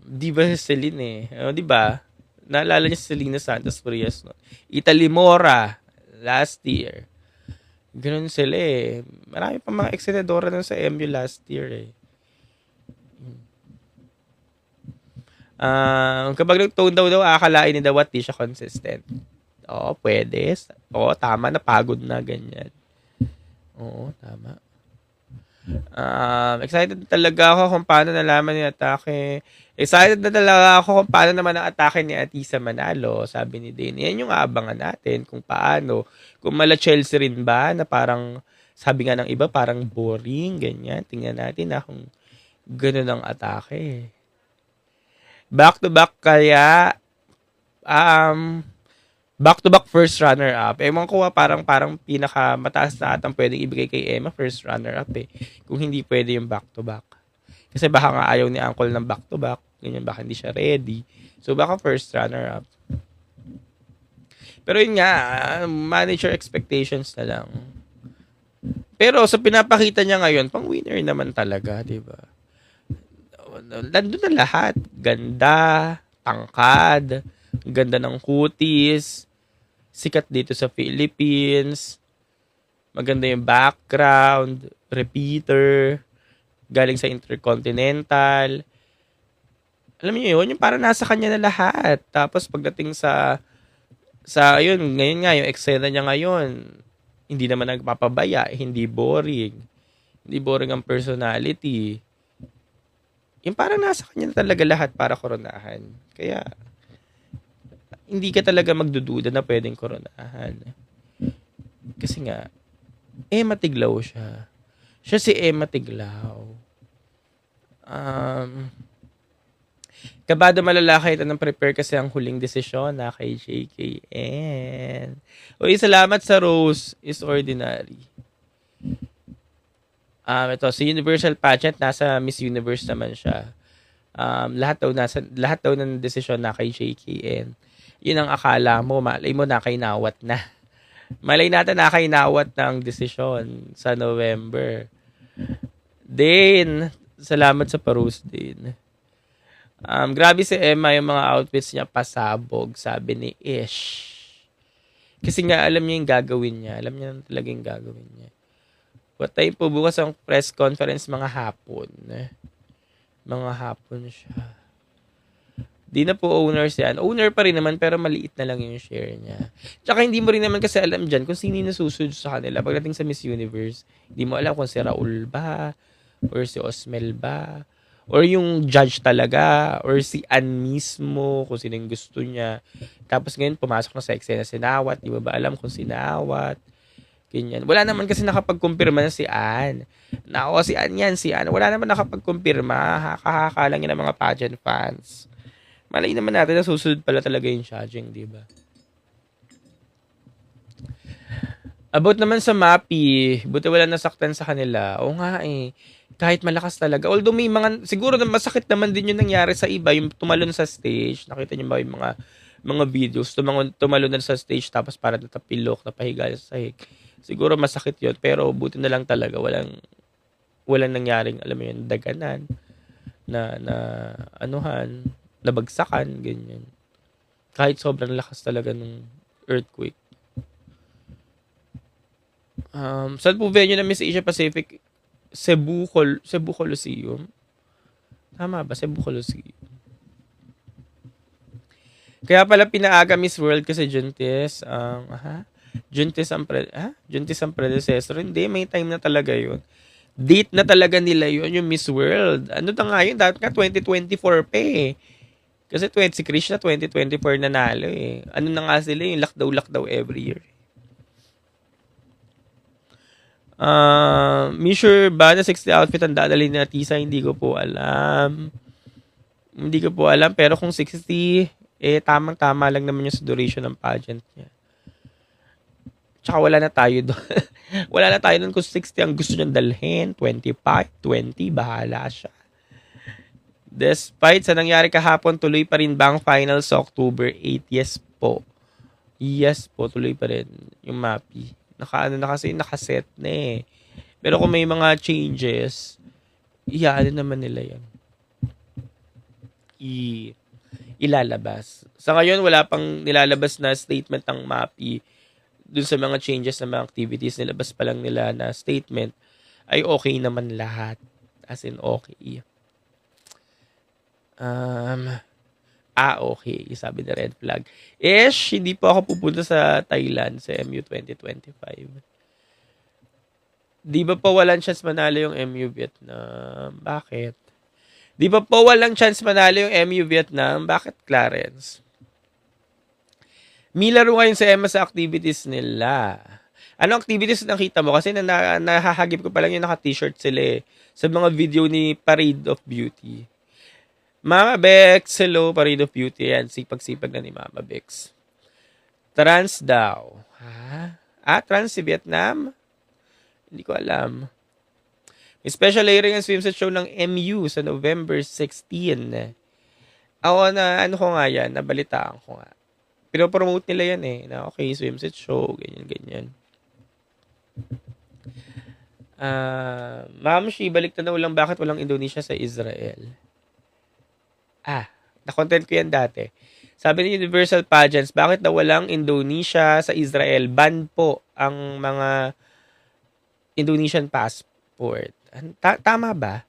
S1: Di ba si Celine eh? Di ba? Naalala niya si Selena Santos Frias, no? Italy Mora, last year. Ganun sila eh. Marami pa mga eksenadora nun sa MU last year eh. Kapag nag-tone daw, akalain ni daw at di siya consistent. Pwede. Tama, napagod na, ganyan. Tama. Excited talaga ako kung paano nalaman ni Atake. Excited na talaga ako kung paano naman ang atake ni Atisa manalo, sabi ni Dane. Yan yung aabangan natin kung paano. Kung mala Chelsea rin ba na parang, sabi nga ng iba, parang boring, ganyan. Tingnan natin kung Ganun ang atake. Back to back kaya back to back first runner up. Ewan ko parang pinaka mataas na atang pwedeng ibigay kay Emma first runner up eh. Kung hindi pwede yung back to back. Kasi baka nga ayaw ni Uncle ng back to back. Ganyan, baka hindi siya ready. So baka first runner up. Pero yun nga, manage your expectations na lang. Pero sa pinapakita niya ngayon, pang winner naman talaga, di ba? Nandun na lahat. Ganda, tangkad, ganda ng kutis, sikat dito sa Philippines, maganda yung background, repeater, galing sa Intercontinental. Alam niyo yun, yung parang nasa kanya na lahat. Tapos pagdating sa ayun, ngayon nga, yung eksena niya ngayon, hindi naman nagpapabaya, hindi boring. Hindi boring ang personality. Yung parang nasa kanya na talaga lahat para koronahan. Kaya, hindi ka talaga magdududa na pwedeng koronahan. Kasi nga, Emma Tiglaw siya. Siya si Emma Tiglaw. Kabado malalaki ito ng prepare kasi ang huling desisyon na kay JKN. Uy, salamat sa Rose is Ordinary. Ito, si Universal Pageant, nasa Miss Universe naman siya. Lahat daw ng desisyon na kay JKN. Yun ang akala mo, malay mo nakainawat na. Malay natin nakainawat ng desisyon sa November. Din, salamat sa Parus din. Grabe si Emma, yung mga outfits niya pasabog, sabi ni Ish. Kasi nga alam niya yung gagawin niya. Alam niya talaga yung gagawin niya. What time po bukas ang press conference? Mga hapon. Mga hapon siya. Di na po owners yan. Owner pa rin naman pero maliit na lang yung share niya. Tsaka hindi mo rin naman kasi alam dyan kung sino yung nasusunod sa kanila. Pagdating sa Miss Universe, hindi mo alam kung si Raul ba or si Osmel ba or yung judge talaga or si Ann mismo kung sino yung gusto niya. Tapos ngayon pumasok na sa eksena si Nawat. Di mo ba alam kung si Nawat? Ganyan. Wala naman kasi nakapag-kumpirma na si Ann. Nako, si Ann yan, si Ann. Wala naman nakapag-kumpirma. Haka-haka lang yun ng mga pageant fans. Malay naman natin na susunod pala talaga yung judging, di ba? About naman sa MAPI, buti wala nasaktan sa kanila. Oo nga eh. Kahit malakas talaga. Although may mga, siguro na masakit naman din yung nangyari sa iba. Yung tumalon sa stage. Nakita niyo ba yung mga videos? Tumalon na sa stage tapos para natapilok, napahiga sa sahig. Siguro masakit yun. Pero buti na lang talaga. Walang nangyaring, alam mo yun, daganan. Na anuhan. Nabagsakan. Ganyan. Kahit sobrang lakas talaga ng earthquake. Saan po venue na Miss Asia Pacific? Cebu Coliseum. Tama ba? Cebu Coliseum. Kaya pala pinaaga Miss World kasi Juntis ang predecessor. Hindi, may time na talaga yun. Date na talaga nila yun, yung Miss World. Ano na nga yun? Dapat nga 2024 pa eh. Kasi si Krishna 2024 nanalo eh. Ano na nga sila yung lockdown every year. Measure ba na 60 outfit ang dadalhin na Tisa? Hindi ko po alam. Pero kung 60, tamang-tama lang naman yung sa duration ng pageant niya. Tsaka wala na tayo doon. Wala na tayo doon kung 60 ang gusto niyang dalhin. 25, 20, bahala siya. Despite sa nangyari kahapon, tuloy pa rin ba ang final sa October 8? Yes po. Yes po, tuloy pa rin yung MAPI. Nakaset na eh. Pero kung may mga changes, naman nila yan. Ilalabas. Sa ngayon, wala pang nilalabas na statement ng MAPI dun sa mga changes ng mga activities. Nilabas pa lang nila na statement ay okay naman lahat. As in, okay. Okay. Sabi na red flag. Hindi po ako pupunta sa Thailand sa MU 2025. Di ba po walang chance manalo yung MU Vietnam? Bakit? Di ba po walang chance manalo yung MU Vietnam? Bakit, Clarence? May laro ngayon sa Emma sa activities nila. Ano activities na nakita mo? Kasi nahahagip ko pa lang yung naka-t-shirt sila eh. Sa mga video ni Parade of Beauty. Mama Bex, hello, Parade of Beauty. Yan, sipag-sipag na ni Mama Bex. Trans daw. Ha? Trans si Vietnam? Hindi ko alam. May special airing ang swimsuit show ng MU sa November 16. Ako ano ko nga yan, nabalitaan ko nga. Pinopromote nila yan eh, na okay, swimsuit show, ganyan. Ma'am Shi, balik na lang bakit walang Indonesia sa Israel. Na-content ko yan dati. Sabi ni Universal Pageants, bakit na walang Indonesia sa Israel? Ban po ang mga Indonesian passport. Tama ba?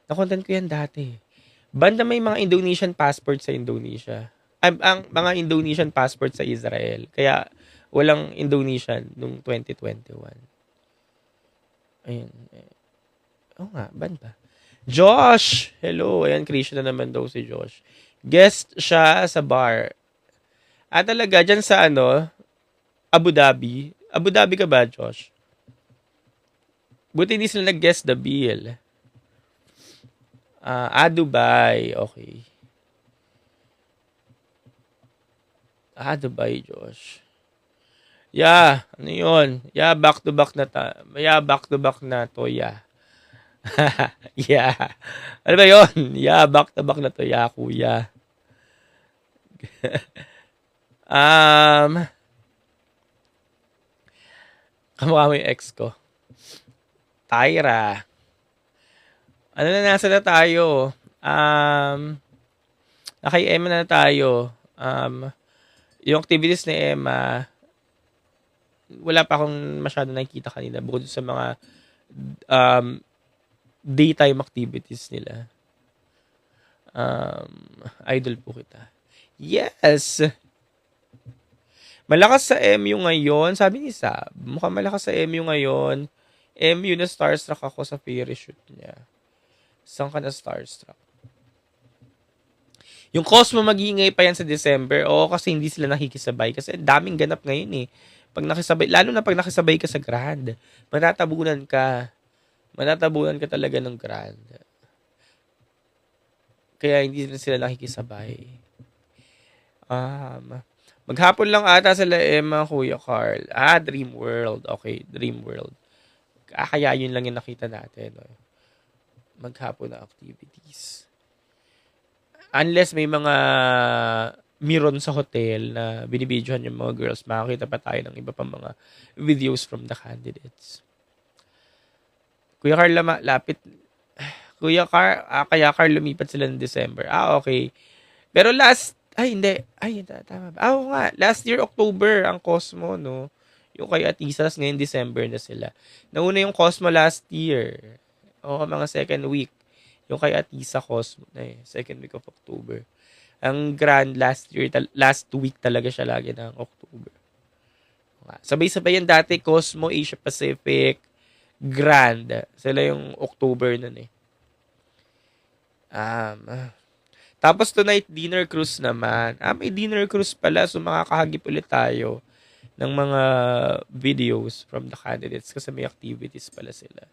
S1: Na-content ko yan dati. Ban na may mga Indonesian passport sa Indonesia. Ang mga Indonesian passport sa Israel. Kaya walang Indonesian noong 2021. Ayun. Oo nga, ban ba? Josh! Hello. Ayan, Christian na naman daw si Josh. Guest siya sa bar. Talaga, dyan sa Abu Dhabi. Abu Dhabi ka ba, Josh? Buti hindi sila nag-guest the bill. Dubai. Okay. Dubai, Josh. Yeah, ano yun? Yeah, back to back na to, yeah. Yeah. Ano ba yun? Yeah, back to back na to, yeah, kuya. Kamukha mo yung ex ko. Tyra. Ano na, nasa na tayo? Kay Emma na tayo. Yung activities ni Emma, wala pa akong masyado nakikita kanina bukod sa mga daytime activities nila. Idol po kita. Yes! Malakas sa MU ngayon. Sabi ni Sab, mukhang malakas sa MU ngayon. MU na starstruck ako sa Fairy shoot niya. Saan ka na starstruck? Yung Cosmo mag-iingay pa yan sa December. Oo, kasi hindi sila nakikisabay. Kasi daming ganap ngayon eh. Pag nakisabay, lalo na pag nakisabay ka sa Grand, matatabunan ka. Matatabunan ka talaga ng Grand. Kaya hindi sila nakikisabay. Maghapon lang ata sila Emma, Kuya Carl. Dream World. Okay, Dream World. Kaya yun lang yung nakita natin. No? Maghapon na activities. Unless may mga miron sa hotel na binibidyohan yung mga girls, makakita pa tayo ng iba pang mga videos from the candidates. Kuya Carl, lapit. Kuya Carl, kaya Carl lumipat sila ng December. Okay. Pero hindi. Tama ba? Oo nga. Last year, October, ang Cosmo, no? Yung kay Atisas, ngayon December na sila. Nauna yung Cosmo last year. Mga second week. Yung kay Atisa Cosmo na second week of October. Ang Grand last week talaga siya lagi ng October. Sabay-sabay yan dati, Cosmo, Asia Pacific, Grand. Sila yung October nun eh. Tapos tonight, dinner cruise naman. May dinner cruise pala, so makakahagip ulit tayo ng mga videos from the candidates kasi may activities pala sila.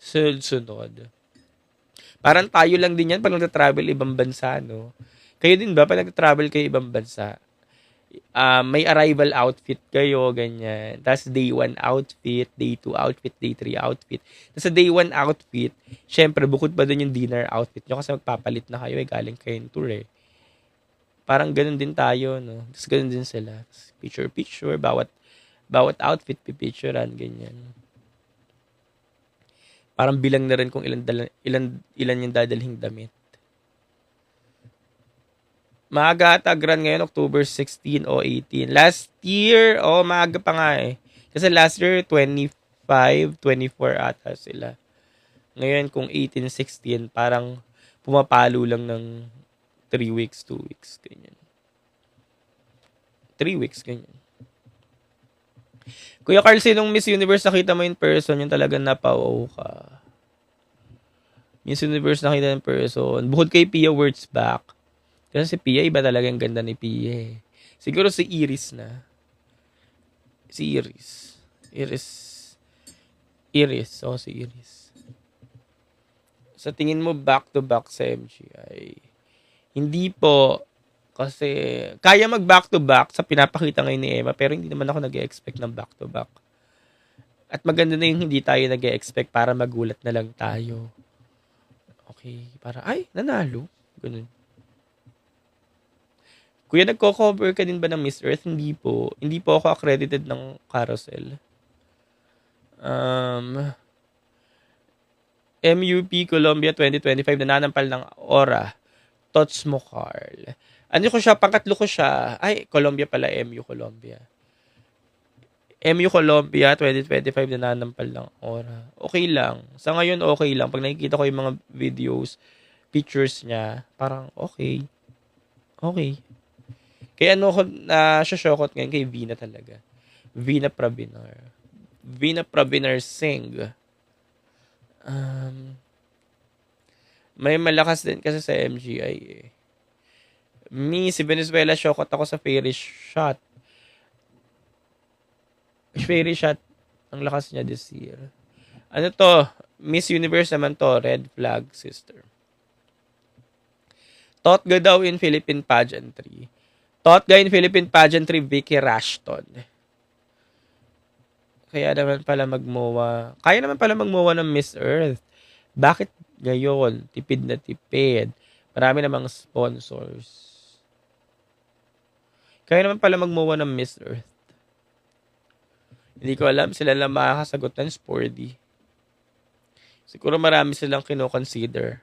S1: Sunod. Parang tayo lang din yan pag nagta-travel ibang bansa, no? Kayo din ba pag nagta-travel kayo ibang bansa? May arrival outfit kayo, ganyan. Tapos day 1 outfit, day 2 outfit, day 3 outfit. Tapos sa day 1 outfit, syempre, bukod pa dun yung dinner outfit nyo kasi magpapalit na kayo, galing kayo yung tour, eh. Parang ganun din tayo, no? Tapos ganun din sila. Picture, bawat outfit, pipicturean, ganyan. Parang bilang na rin kung ilan yung dadalhing damit. Maaga ata Grand ngayon, October 16 o 18. Last year, maaga pa nga eh. Kasi last year, 25, 24 ata sila. Ngayon, kung 18, 16, parang pumapalo lang ng 3 weeks, 2 weeks, ganyan. 3 weeks, ganyan. Kuya Carl, sinong Miss Universe nakita mo in person, yung talagang napao ka? Miss Universe nakita in person. Bukod kay Pia Wurtzbach. Kasi si Pia, iba talaga ang ganda ni Pia. Siguro si Iris na. Si Iris. Iris. Oh, si Iris. Sa tingin mo back-to-back sa MGI? Hindi po. Kasi kaya mag back-to-back sa pinapakita ngayon ni Emma pero hindi naman ako nag-expect ng back-to-back. At maganda na yung hindi tayo nag-expect para magulat na lang tayo. Okay, para ay, nanalo. Ganun. Kuya, nagko-cover ka din ba ng Miss Earth? Hindi po. Hindi po ako accredited ng Carousel. MUP Colombia 2025 nananampal ng Aura. Tots mo, Carl. Ano ko siya? Pangatlo ko siya. Ay, Colombia pala. MU Colombia. MU Colombia 2025 nananampal ng Aura. Okay lang. Sa ngayon, okay lang. Pag nakikita ko yung mga videos, pictures niya, parang okay. Okay. Kaya ano ko na-shokot ngayon kay Vina talaga. Vina Prabinar. Vina Prabinar Singh. May malakas din kasi sa MGI eh. Si Venezuela, shokot ako sa Fairy Shot. Fairy Shot, ang lakas niya this year. Ano to? Miss Universe naman to, Red Flag Sister. Totga daw in Philippine Pageantry. Totga in Philippine Pageantry, Vicky Rashton. Kaya naman pala magmowa. Kaya naman pala magmowa ng Miss Earth. Bakit gayon? Tipid na tipid. Marami namang sponsors. Kaya naman pala magmowa ng Miss Earth. Hindi ko alam sila lang makakasagot ng sporty. Siguro marami silang kino-consider.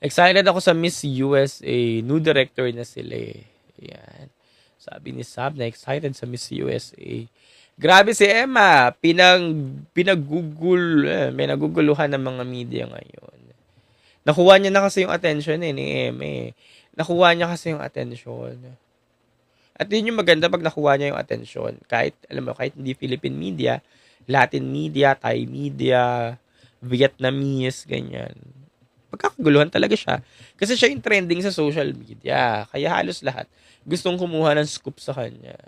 S1: Excited ako sa Miss USA. New director na sila eh. Yan. Sabi ni Sab na excited sa Miss USA. Grabe si Emma. May naguguluhan ng mga media ngayon. Nakuha niya na kasi yung attention ni Emma eh. Nakuha niya kasi yung attention. At yun yung maganda pag nakuha niya yung attention. Kahit, alam mo, kahit hindi Philippine media, Latin media, Thai media, Vietnamese, ganyan. Pagkakaguluhan talaga siya. Kasi siya yung trending sa social media. Kaya halos lahat gustong kumuha ng scoop sa kanya.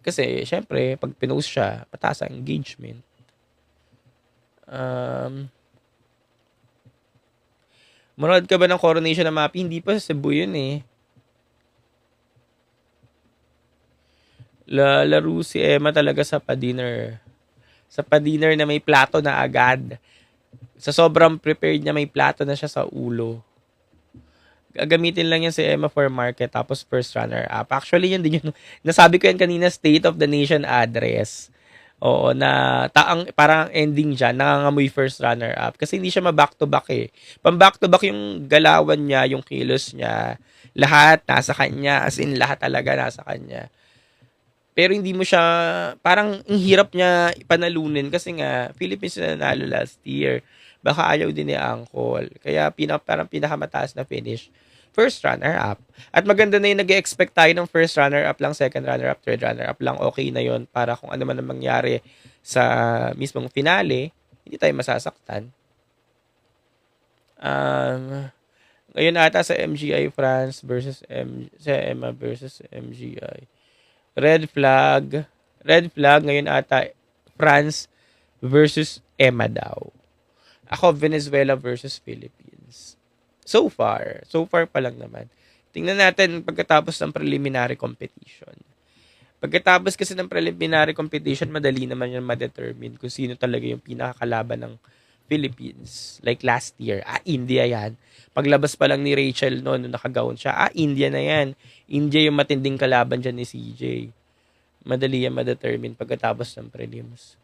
S1: Kasi, syempre, pag pinost siya, pataas ang engagement. Manood ka ba ng Coronation ng Mapi? Hindi pa sa Cebu yun eh. Laro si Emma talaga sa pa-dinner. Sa pa-dinner na may plato na agad. Sa sobrang prepared niya, may plato na siya sa ulo. Gagamitin lang yan si Emma for market tapos first runner-up. Actually, yun din yung nasabi ko yan kanina, State of the Nation address. Oo, na parang ending dyan, nangangamoy first runner-up. Kasi hindi siya ma-back-to-back eh. Pang-back-to-back yung galawan niya, yung kilos niya. Lahat nasa kanya. As in, lahat talaga nasa kanya. Pero hindi mo siya, parang ang hirap niya panalunin kasi nga, Philippines na nanalo last year. Baka ayaw din ni Angkol. Kaya parang pinakamataas na finish, first runner-up. At maganda na yung nag-expect tayo ng first runner-up lang, second runner-up, third runner-up lang. Okay na yon para kung ano man ang mangyari sa mismong finale, hindi tayo masasaktan. Ngayon ata sa MGI France versus sa Emma versus MGI. Red flag ngayon ata France versus Emma daw. Ako Venezuela versus Philippines. So far pa lang naman. Tingnan natin pagkatapos ng preliminary competition. Pagkatapos kasi ng preliminary competition, madali naman yan ma-determine kung sino talaga yung pinakakalaban ng Philippines. Like last year, India yan. Paglabas pa lang ni Rachel noon, nung nakagawon siya, India na yan. India yung matinding kalaban dyan ni CJ. Madali yan ma-determine pagkatapos ng prelims.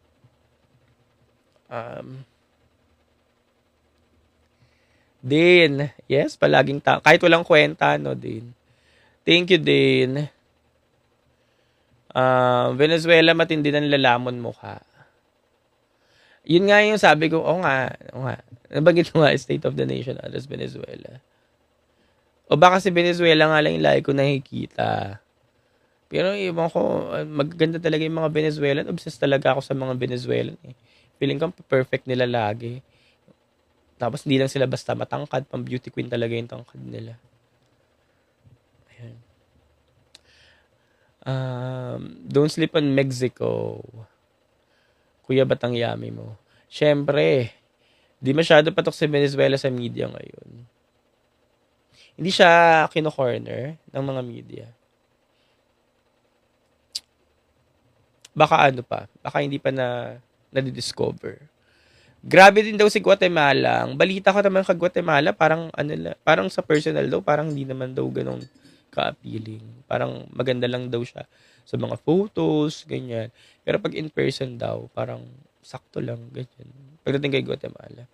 S1: Din. Yes, palaging kahit walang kwenta, no, Din. Thank you, Din. Venezuela, matindi ng lalamon mukha. Yun nga yung sabi ko, oo nga. Nabanggit ko nga, State of the Nation address Venezuela. O baka si Venezuela nga lang yung lagi ko nakikita. Pero ibang ko, magaganda talaga yung mga Venezuelan. Obsessed talaga ako sa mga Venezuelan eh. Feeling ko perfect nila lagi. Tapos hindi lang sila basta matangkad, pang beauty queen talaga yung tangkad nila. Ayan. Don't sleep on Mexico. Kuya, ba't ang yummy mo? Siyempre, di masyado patok si Venezuela sa media ngayon. Hindi siya kino-corner ng mga media. Baka ano pa, baka hindi pa na-discover. Grabe din daw si Guatemala. Ang balita ko naman kay Guatemala, parang parang sa personal daw, parang hindi naman daw ganun ka-appealing. Parang maganda lang daw siya sa mga photos, ganyan. Pero pag in person daw, parang sakto lang, ganyan. Pagdating kay Guatemala.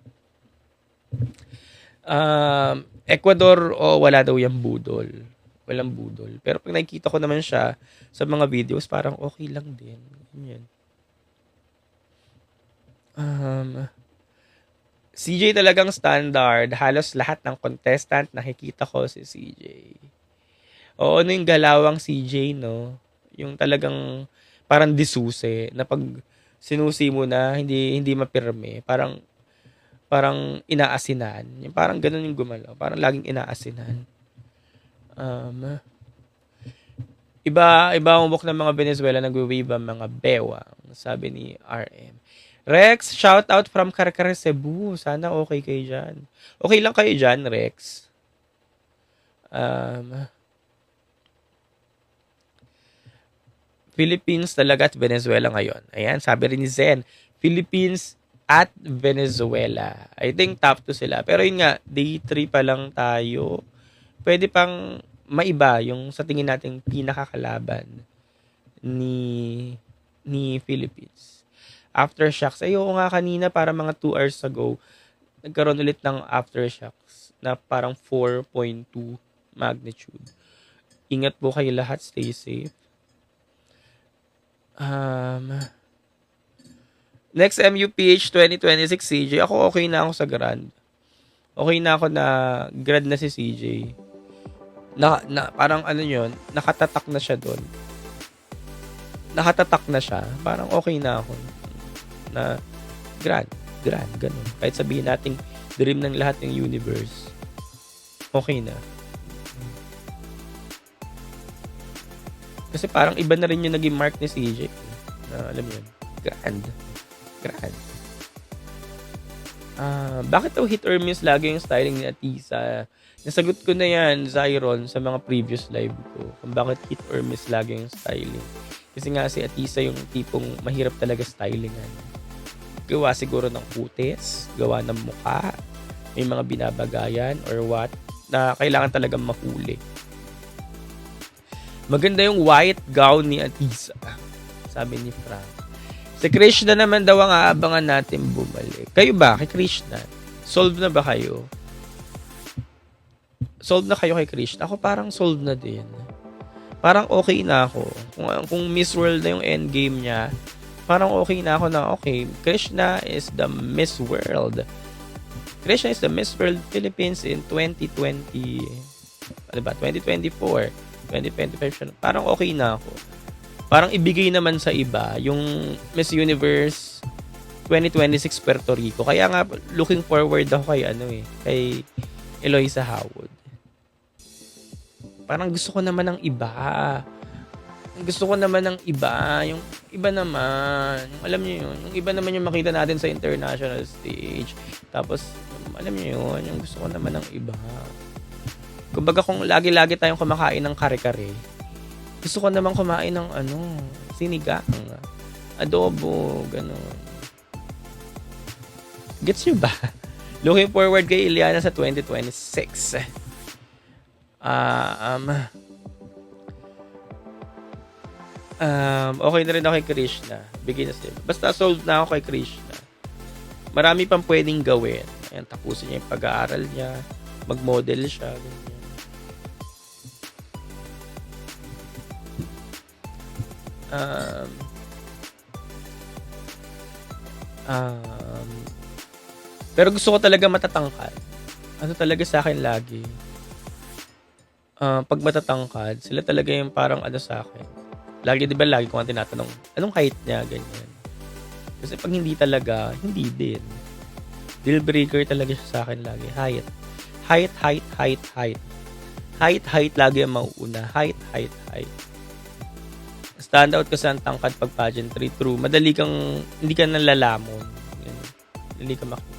S1: Ecuador, wala daw yung budol. Walang budol. Pero pag nakikita ko naman siya sa mga videos, parang okay lang din. Ganyan. CJ talagang standard. Halos lahat ng contestant nakikita ko si CJ. Oo, ano yung galawang CJ, no? Yung talagang parang disuse na pag sinusi mo na hindi mapirme, parang inaasinan. Yung parang ganun yung gumalaw, parang laging inaasinan. Iba ang book ng mga Venezuela nagwe-wave ang mga bewang, sabi ni RM. Rex, shout out from Karkar, Cebu. Sana okay kayo dyan. Okay lang kayo dyan, Rex. Philippines talaga at Venezuela ngayon. Ayan, sabi rin ni Zen, Philippines at Venezuela. I think top 2 sila. Pero yun nga, day 3 pa lang tayo. Pwede pang maiba yung sa tingin nating pinakakalaban ni Philippines. Aftershocks. Ayoko nga kanina para mga 2 hours ago, nagkaroon ulit ng aftershocks na parang 4.2 magnitude. Ingat po kayo lahat. Stay safe. Next MUPH 2026 CJ. Ako okay na ako sa Grand. Okay na ako na grad na si CJ. Parang ano yun, nakatatak na siya doon. Nakatatak na siya. Parang okay na ako. Na grand, ganun. Kahit sabihin nating dream ng lahat ng universe. Okay na. Kasi parang iba na rin yung naging mark ni CJ. Alam mo yun. Grand. Bakit daw hit or miss lagi yung styling ni Atisa? Nasagot ko na yan, Zyron, sa mga previous live ko. Kung bakit hit or miss lagi yung styling. Kasi nga si Atisa yung tipong mahirap talaga stylingan. Gawa siguro ng kutis, gawa ng mukha, may mga binabagayan or what, na kailangan talagang mahuli. Maganda yung white gown ni Atisa, sabi ni Frank. Si Krishna naman daw ang aabangan natin bumalik. Kayo ba kay Krishna? Solve na ba kayo? Solve na kayo kay Krishna? Ako parang solve na din. Parang okay na ako. Kung Miss World na yung endgame niya, parang okay na ako na okay. Krishna is the Miss World. Krishna is the Miss World Philippines in 2020. Ano ba? 2024. 2025. Parang okay na ako. Parang ibigay naman sa iba yung Miss Universe 2026 Puerto Rico. Kaya nga looking forward ako kay Eloisa Howard. Parang gusto ko naman ng iba. Yung iba naman, alam niyo yun, yung iba naman yung makita natin sa international stage. Tapos alam niyo yun, yung gusto ko naman ng iba. Kumbaga kung lagi-lagi tayong kumakain ng kare-kare, gusto ko naman kumain ng sinigang, adobo, gano'n. Gets nyo ba? Looking forward kay Ileana sa 2026. Okay na rin ako kay Krishna. Bigay na sila. Basta sold na ako kay Krishna. Marami pang pwedeng gawin. Ayan, tapusin niya yung pag-aaral niya. Mag-model siya. Ganyan. Pero gusto ko talaga matatangkad. Ano talaga sa akin lagi? Pag matatangkad, sila talaga yung parang sa akin. Lagi, di ba lagi ko nga tinatanong, anong height niya, ganyan. Kasi pag hindi talaga, hindi din. Deal breaker talaga siya sa akin lagi. Height. Height lagi ang mauuna. Height. Stand out kasi ang tangkad pag pageantry. True. Madali kang, hindi ka nalalamon. Yan. Hindi ka makita.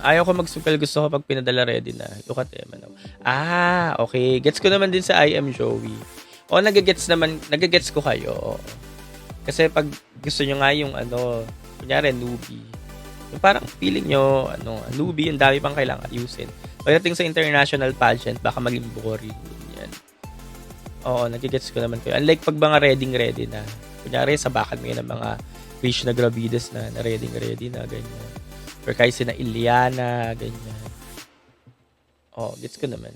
S1: Ayaw ko magsugal. Gusto ko pag pinadala ready na. Look at Emma now. Okay. Gets ko naman din sa I Am Joey. Nagagets ko kayo. Kasi pag gusto nyo nga yung kunyari newbie. Yung parang feeling nyo, newbie, yung dami pang kailangan ayusin. Pagdating sa international pageant, baka maging boring. Yan. Oo, nagigets ko naman kayo. Unlike pag mga ready na. Kunyari, sabakan mo yun ng mga Krishna Gravidas na ready na, ganyan. Or kahit sina Iliana, ganyan. Gets ko naman.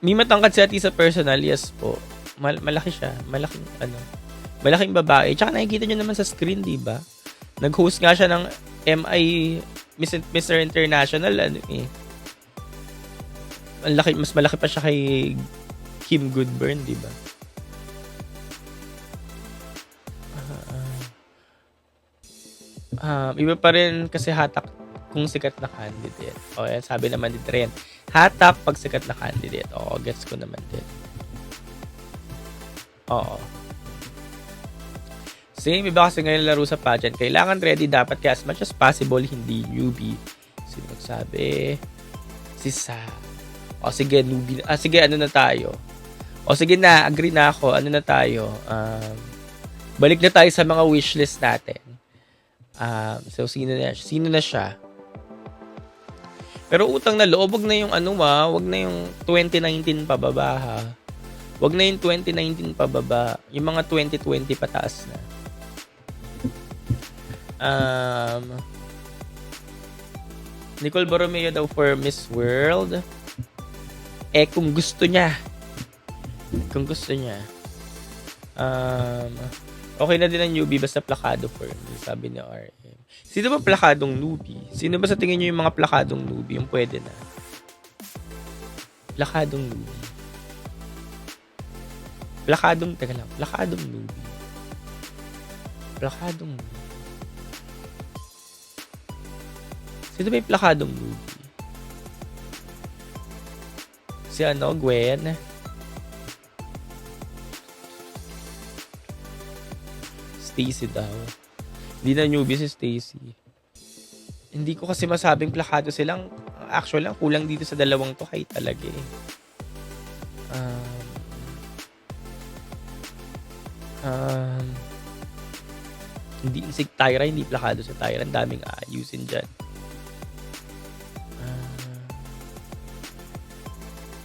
S1: May matangkad si Ati sa personal, yes po. Malaki siya. Malaking babae. Tsaka nakikita nyo naman sa screen, di ba? Nag-host nga siya ng MI Mr. International, mas malaki pa siya kay Kim Goodburn, di ba? Iba pa rin kasi hatak kung sikat na candidate. Yan, sabi naman din rin. Hatak pag sikat na candidate. Gets ko naman din. Same, iba kasi ngayon laro sa pageant. Kailangan ready dapat kaya as much as possible, hindi newbie. Sino nagsabi? Si Sa. Sige, newbie. Sige, ano na tayo? Sige na, agree na ako. Ano na tayo? Balik na tayo sa mga wishlist natin. So, sino na siya? Pero utang na loob, wag na yung wag na yung 2019 pababa ha. Wag na yung 2019 pababa. Yung mga 2020 pataas na. Nicole Borromeo daw for Miss World. Kung gusto niya. Okay na din ang newbie basta plakado for me, sabi ni RM. Sino ba plakadong newbie? Sino ba sa tingin nyo yung mga plakadong newbie? Yung pwede na. Plakadong newbie. Plakadong newbie. Sino ba yung plakadong newbie? Si Gwen? Stacy daw. Hindi na newbie si Stacy. Hindi ko kasi masabing plakado silang. Actually, ang kulang dito sa dalawang to kay talaga eh. Hindi si Tyra, hindi plakado si Tyra. Ang daming ayusin dyan.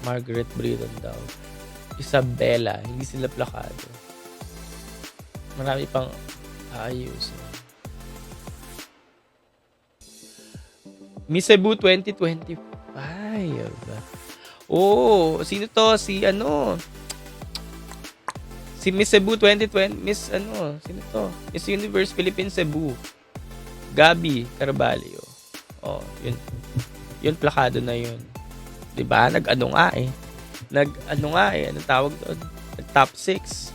S1: Margaret Britton daw. Isabella, hindi sila plakado. Marami pang ayusin. Miss Cebu 2025. Sino to? Si Miss Cebu 2020. Sino to? Miss Universe Philippines Cebu. Gabi Carvalho. Yun plakado na yun. 'Di ba? Anong tawag doon? Top 6.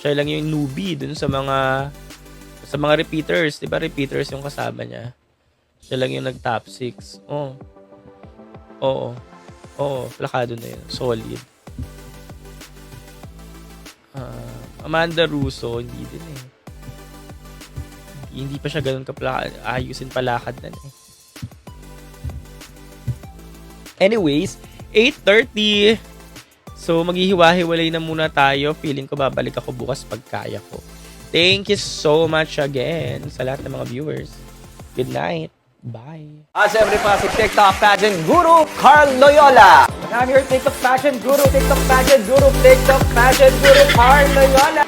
S1: Siya lang yung newbie dun sa mga repeaters. 'Di ba? Repeaters yung kasama niya. Siya lang yung nag-top 6. Plakado na yun. Solid. Amanda Russo, hindi din eh. Hindi pa siya ganun ayusin palakad na eh. Anyways, 8:30. So, maghihiwa-hiwalay na muna tayo. Feeling ko babalik ako bukas pag kaya ko. Thank you so much again sa lahat ng mga viewers. Good night. Bye.
S2: Siyempre pa si TikTok pageant guru Carl Loyola. And I'm your TikTok pageant guru, TikTok pageant guru Carl Loyola.